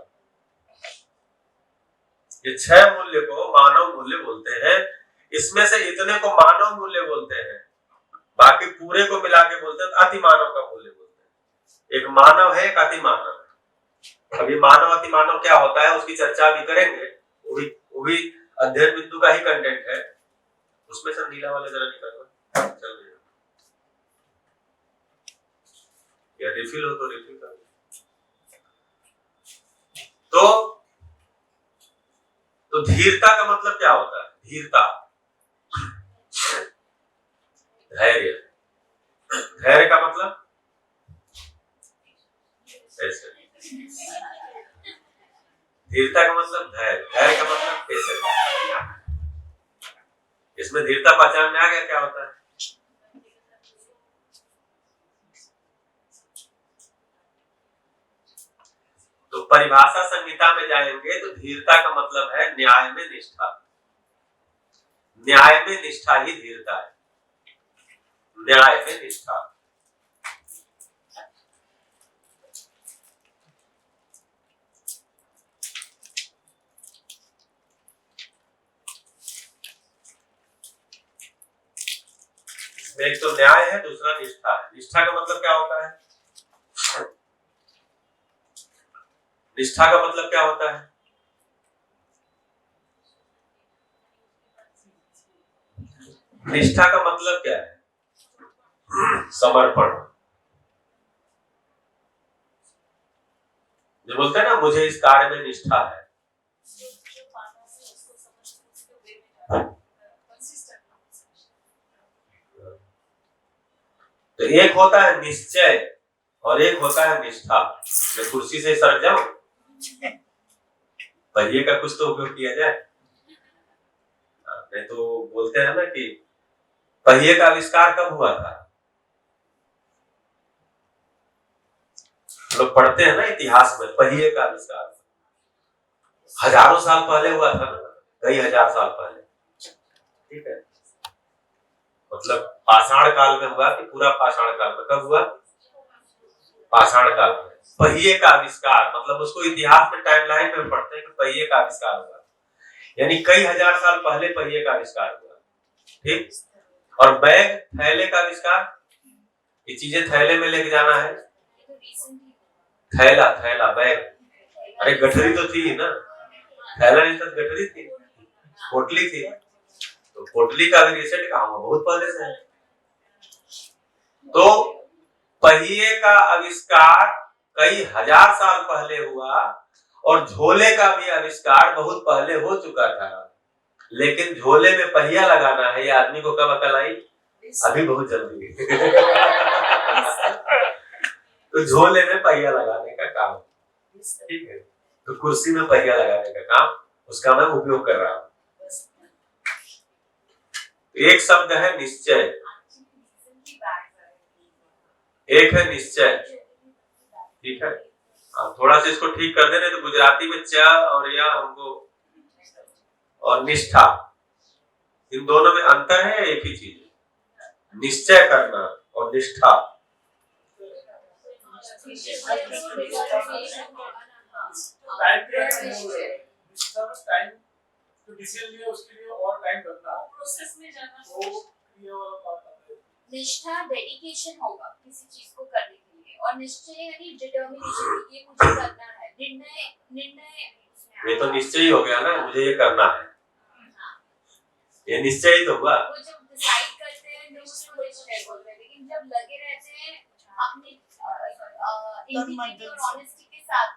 ये 6 मूल्य को मानव मूल्य बोलते हैं। इसमें से इतने को मानव मूल्य बोलते हैं, बाकी पूरे को मिला के बोलते हैं अति मानव का मूल्य बोलते हैं। एक मानव है एक अति मानव है। अभी मानव अति मानव क्या होता है उसकी चर्चा भी करेंगे, वो भी अध्ययन बिंदु का ही कंटेंट है। उसमें से नीला वाले जरा निकालना, चल या रिफिल हो तो रिफिल कर। तो धीरता का मतलब क्या होता है? धीरता धैर्य। धैर्य का मतलब ऐसे। धीरता का मतलब धैर्य, धैर्य का मतलब पेशेंस। इसमें धीरता पहचान में आ गया क्या होता है? तो परिभाषा संहिता में जाएंगे तो धीरता का मतलब है न्याय में निष्ठा। न्याय में निष्ठा ही धीरता है। न्याय में निष्ठा। एक तो न्याय है, दूसरा निष्ठा है। निष्ठा का मतलब क्या होता है? निष्ठा का मतलब क्या होता है? निष्ठा का मतलब क्या है? समर्पण। जो बोलते हैं ना मुझे इस कार्य में निष्ठा है। तो एक होता है निश्चय और एक होता है निष्ठा। मैं कुर्सी से सर जाऊं, पहिए का कुछ तो उपयोग किया जाए। नहीं तो बोलते हैं ना कि पहिए का आविष्कार कब हुआ था? लोग पढ़ते हैं ना इतिहास में, पहिए का आविष्कार हजारों साल पहले हुआ था ना, कई हजार साल पहले। ठीक है, मतलब पाषाण काल में हुआ कि पूरा पाषाण काल में? कब हुआ? पाषाण काल में पहिए का आविष्कार, मतलब उसको इतिहास में टाइमलाइन में पढ़ते हैं कि पहिए का आविष्कार हुआ, यानी कई हजार साल पहले पहिए का आविष्कार हुआ। ठीक। और बैग थैले का आविष्कार, ये चीजें थैले में लेके जाना है, थैला थैला बैग। अरे गठरी तो थी ना, थैला नहीं था, गठरी थी, पोटली थी। तो पोटली का भी रिसेंट कहा हुआ बहुत पहले से है। तो पहिए का आविष्कार कई हजार साल पहले हुआ और झोले का भी आविष्कार बहुत पहले हो चुका था, लेकिन झोले में पहिया लगाना है ये आदमी को कब अकल आई? अभी बहुत जल्दी। तो झोले में पहिया लगाने का काम, ठीक है, तो कुर्सी में पहिया लगाने का काम, उसका मैं उपयोग कर रहा हूं। एक शब्द है निश्चय, एक है निश्चय। ठीक है, थोड़ा सा इसको ठीक कर देने तो गुजराती में च और या हमको और निष्ठा, इन दोनों में अंतर है, एक ही चीज है, निश्चय करना और निष्ठा। निष्ठा डेडिकेशन होगा किसी चीज को करने के लिए, और निश्चय यानी डिटर्मिनेशन, ये मुझे करना है, निर्णय। ये तो निश्चय ही हो गया ना, मुझे ये करना है, ये निश्चय ही तो हुआ। वो जब डिसाइड करते हैं तो उसको निश्चय बोलते हैं, लेकिन जब लगे रहते हैं अपने इंटीग्रिटी और ऑनेस्टी के साथ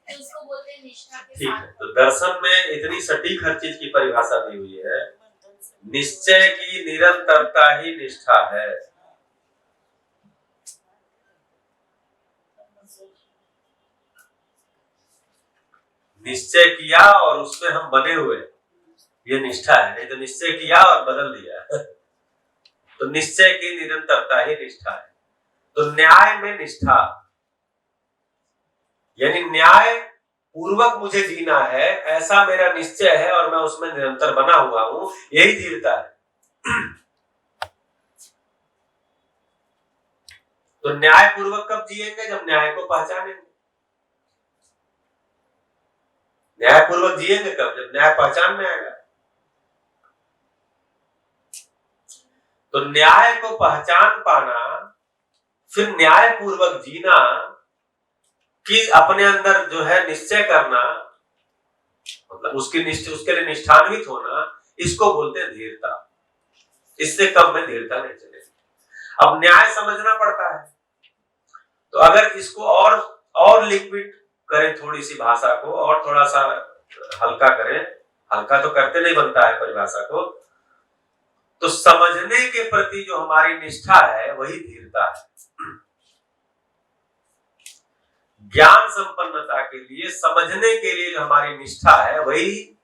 तो उसको बोलते हैं निष्ठा के साथ। तो दर्शन में इतनी सटीक हर चीज की परिभाषा दी हुई है, निश्चय की निरंतरता ही निष्ठा है। निश्चय किया और उसमें हम बने हुए, ये निष्ठा है। नहीं तो निश्चय किया और बदल दिया तो निश्चय की निरंतरता ही निष्ठा है। तो न्याय में निष्ठा यानी न्याय पूर्वक मुझे जीना है, ऐसा मेरा निश्चय है और मैं उसमें निरंतर बना हुआ हूं, यही धीरता है। तो न्याय पूर्वक कब जिएंगे? जब न्याय को पहचानेंगे। न्याय पूर्वक जिएंगे कब? जब न्याय पहचान में आएगा। तो न्याय को पहचान पाना, फिर न्याय पूर्वक जीना, कि अपने अंदर जो है निश्चय करना, मतलब उसके लिए निष्ठान्वित होना, इसको बोलते हैं धीरता। इससे कम में धीरता नहीं चलेगी। अब न्याय समझना पड़ता है, तो अगर इसको और लिक्विड करें, थोड़ी सी भाषा को और थोड़ा सा हल्का करें, हल्का तो करते नहीं बनता है परिभाषा को, तो समझने के प्रति जो हमारी निष्ठा है वही धीरता है। ज्ञान संपन्नता के लिए, समझने के लिए जो हमारी निष्ठा है वही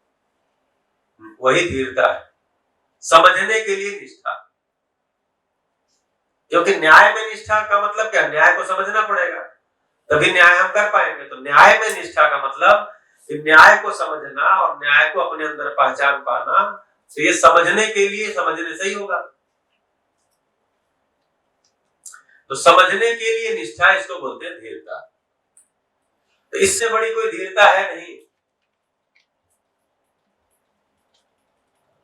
धीरता है। समझने के लिए निष्ठा, क्योंकि न्याय में निष्ठा का मतलब क्या? न्याय को समझना पड़ेगा, तभी न्याय हम कर पाएंगे। तो न्याय में निष्ठा का मतलब कि न्याय को समझना और न्याय को अपने अंदर पहचान पाना, तो ये समझने के लिए, समझने से ही होगा। तो समझने के लिए निष्ठा, इसको बोलते हैं धीरता। तो इससे बड़ी कोई धीरता है नहीं।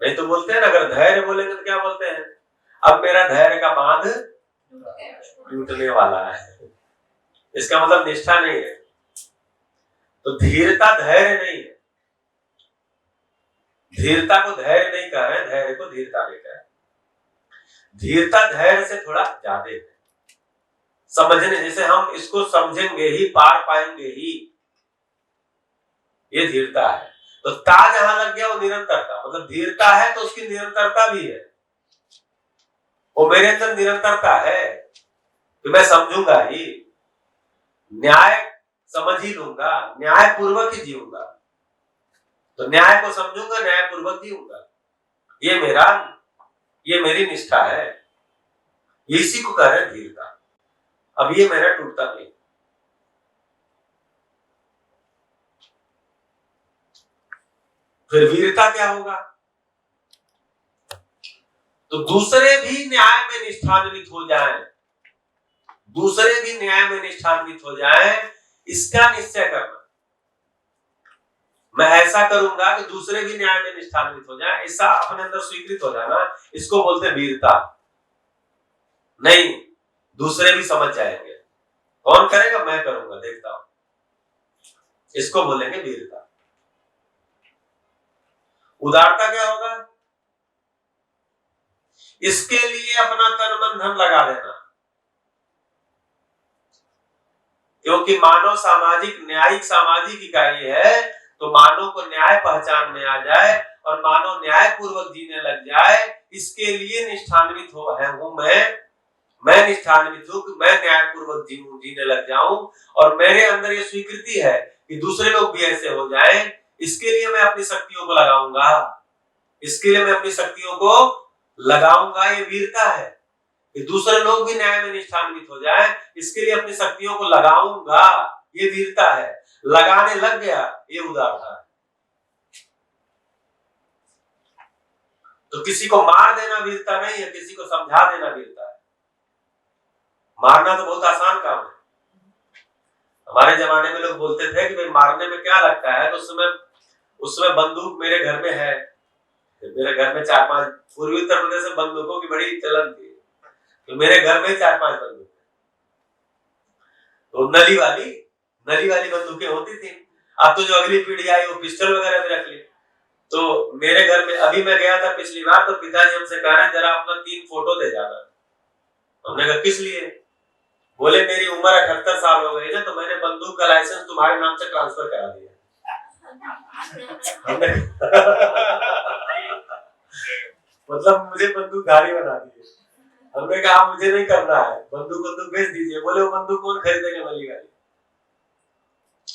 नहीं तो बोलते हैं ना, अगर धैर्य बोलेंगे तो क्या बोलते हैं? अब मेरा धैर्य का बांध टूटने वाला है। इसका मतलब निष्ठा नहीं है। तो धीरता धैर्य नहीं है। धीरता को धैर्य नहीं कह रहे, धैर्य को धीरता नहीं कह रहे। धीरता धैर्य से थोड़ा ज्यादा है। समझने, जैसे हम इसको समझेंगे ही, पार पाएंगे ही, ये धीरता है। तो ता जहां लग गया वो निरंतरता, मतलब धीरता है तो उसकी निरंतरता भी है। वो मेरे अंदर निरंतरता है कि मैं समझूंगा ही, न्याय समझ ही लूंगा, न्याय पूर्वक ही जीऊंगा। तो न्याय को समझूंगा, न्याय पूर्वक जीऊंगा, ये मेरी निष्ठा है। इसी को कह रहे हैं धीरता। अब ये मेरा टूटता नहीं। फिर वीरता क्या होगा? तो दूसरे भी न्याय में निष्ठान्वित हो जाएं, दूसरे भी न्याय में निष्ठान्वित हो जाएं, इसका निश्चय करना। मैं ऐसा करूंगा कि दूसरे भी न्याय में निष्ठान्वित हो जाएं, ऐसा अपने अंदर स्वीकृत हो जाना, इसको बोलते हैं वीरता। नहीं, दूसरे भी समझ जाएंगे। कौन करेगा? मैं करूंगा, देखता हूं। इसको बोलेंगे वीरता। उदारता क्या होगा? इसके लिए अपना तन मन धन लगा देना, क्योंकि मानव सामाजिक, न्यायिक सामाजिक इकाई है। तो मानव को न्याय पहचान में आ जाए और मानव न्याय पूर्वक जीने लग जाए, इसके लिए निष्ठान्वित हूं मैं निष्ठान्वित हूं कि मैं न्याय पूर्वक जीने लग जाऊं, और मेरे अंदर ये स्वीकृति है कि दूसरे लोग भी ऐसे हो जाएं। इसके लिए मैं अपनी शक्तियों को लगाऊंगा, इसके लिए मैं अपनी शक्तियों को लगाऊंगा। ये वीरता है कि दूसरे लोग भी न्याय में निष्ठान्वित हो जाएं, इसके लिए अपनी शक्तियों को लगाऊंगा। ये वीरता है। लगाने लग गया, ये उदारता है। तो किसी को मार देना वीरता नहीं है, किसी को समझा देना वीरता है। मारना तो बहुत आसान काम है। हमारे जमाने में लोग बोलते थे कि भाई मारने में क्या लगता है, तो उस समय बंदूक मेरे घर में है। मेरे घर में 4-5, पूर्वी उत्तर प्रदेश में बंदूकों की बड़ी चलन थी, तो मेरे घर में 4-5 बंदूक। तो नली वाली बंदूकें होती थी। अब तो जो अगली पीढ़ी आई वो पिस्टल वगैरह भी रख ली। तो मेरे घर में अभी मैं गया था पिछली बार, तो पिताजी हमसे कह रहे हैं जरा अपना 3 फोटो दे जाना। हमने कहा किस लिए? बोले मेरी उम्र 78 साल हो गई ना, तो मैंने बंदूक का लाइसेंस तुम्हारे नाम से ट्रांसफर करा दिया। मतलब मुझे बंदूकधारी बना दिए। हमने कहा मुझे नहीं करना है, बंदूक बेच दीजिए। बोले वो बंदूक कौन खरीदेगा नली वाली,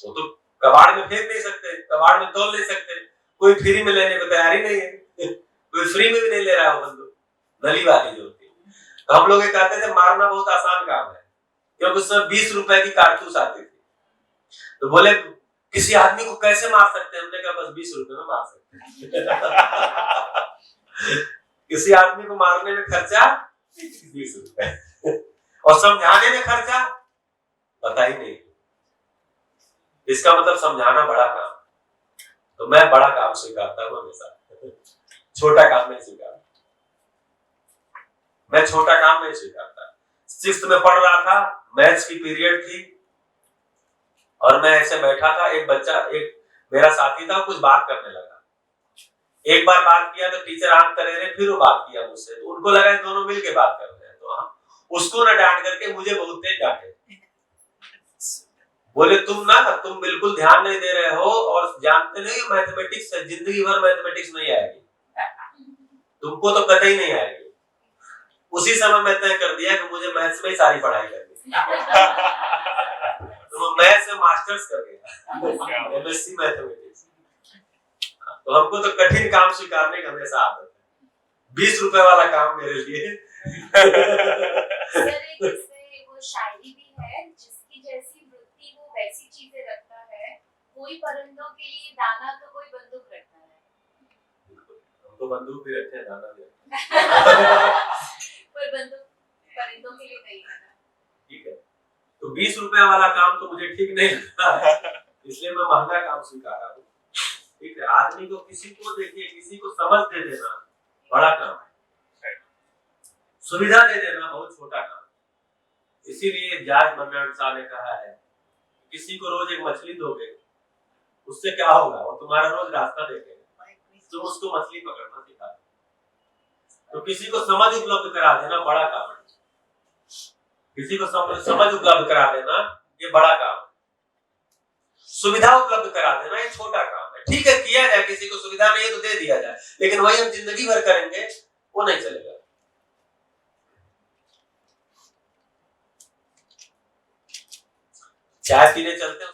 वो तो कबाड़ में फेंक नहीं सकते, कबाड़ में तोल नहीं सकते, कोई फ्री में लेने को तैयार ही नहीं है। कोई फ्री में भी नहीं ले रहा है वो बंदूक नली वाली जो होती है। तो हम लोग ये कहते थे मारना बहुत आसान काम है, क्योंकि उसमें 20 रुपए की कारतूस आती थी। तो बोले किसी आदमी को कैसे मार सकते हैं, हमने कहा बस 20 रुपए में मार सकते हैं। किसी आदमी को मारने में खर्चा 20 रुपए और समझाने में खर्चा पता ही नहीं। इसका मतलब समझाना बड़ा काम। तो मैं बड़ा काम स्वीकारता हूँ हमेशा, छोटा काम नहीं स्वीकारता। मैं छोटा काम नहीं स्वीकारता। 6th में पढ़ रहा था, मैथ्स की पीरियड थी और मैं ऐसे बैठा था, एक बच्चा, एक मेरा साथी था, कुछ बात करने लगा। एक बार बात किया तो टीचर आंख करे रहे, फिर वो बात किया मुझसे, तो उनको लगा दोनों मिलके बात कर रहे हैं। तो उसको ना डांट करके मुझे बहुत तेज डांटे। बोले तुम बिल्कुल ध्यान नहीं दे रहे हो और जानते नहीं मैथमेटिक्स है, जिंदगी भर मैथमेटिक्स नहीं आएगी, तुमको तो कतई नहीं आएगी। उसी समय मैं तय कर दिया कि मुझे मैथ्स में ही सारी पढ़ाई करनी है। तो मैं मैथ्स में मास्टर्स कर गया, MSc मैथमेटिक्स। तो हमको तो कठिन काम स्वीकारने की हमेशा आदत है। 20 रुपए वाला काम मेरे लिए। सर एक इसमें वो शायरी भी है, जिसकी जैसी वृत्ति वो वैसी चीजें रखता है, कोई परिंदों के लिए दाना तो कोई बंदूक रखता है। हम तो बंदूक भी रखते हैं, दाना भी रखते हैं। पर बंदूक परिंदों के लिए नहीं है। ठीक है, तो 20 रुपए वाला काम तो मुझे ठीक नहीं लगता, इसलिए मैं महंगा काम स्वीकारा हूँ। ठीक है, आदमी को, किसी को देखिए, किसी को समझ दे देना बड़ा काम है, सुविधा दे देना बहुत छोटा काम है। इसीलिए जॉर्ज बर्नार्ड शॉ ने कहा है, किसी को रोज एक मछली दोगे, उससे क्या होगा, वो तुम्हारा रोज रास्ता देखेगा, तुम उसको मछली पकड़ना सिखा दो। तो किसी को समझ उपलब्ध करा देना बड़ा काम है, किसी को समझ उपलब्ध करा देना ये बड़ा काम है, सुविधा उपलब्ध करा देना ये छोटा काम है। ठीक है, किया जाए, किसी को सुविधा नहीं है तो दे दिया जाए, लेकिन वही हम जिंदगी भर करेंगे वो नहीं चलेगा। चाय पीने चलते हैं।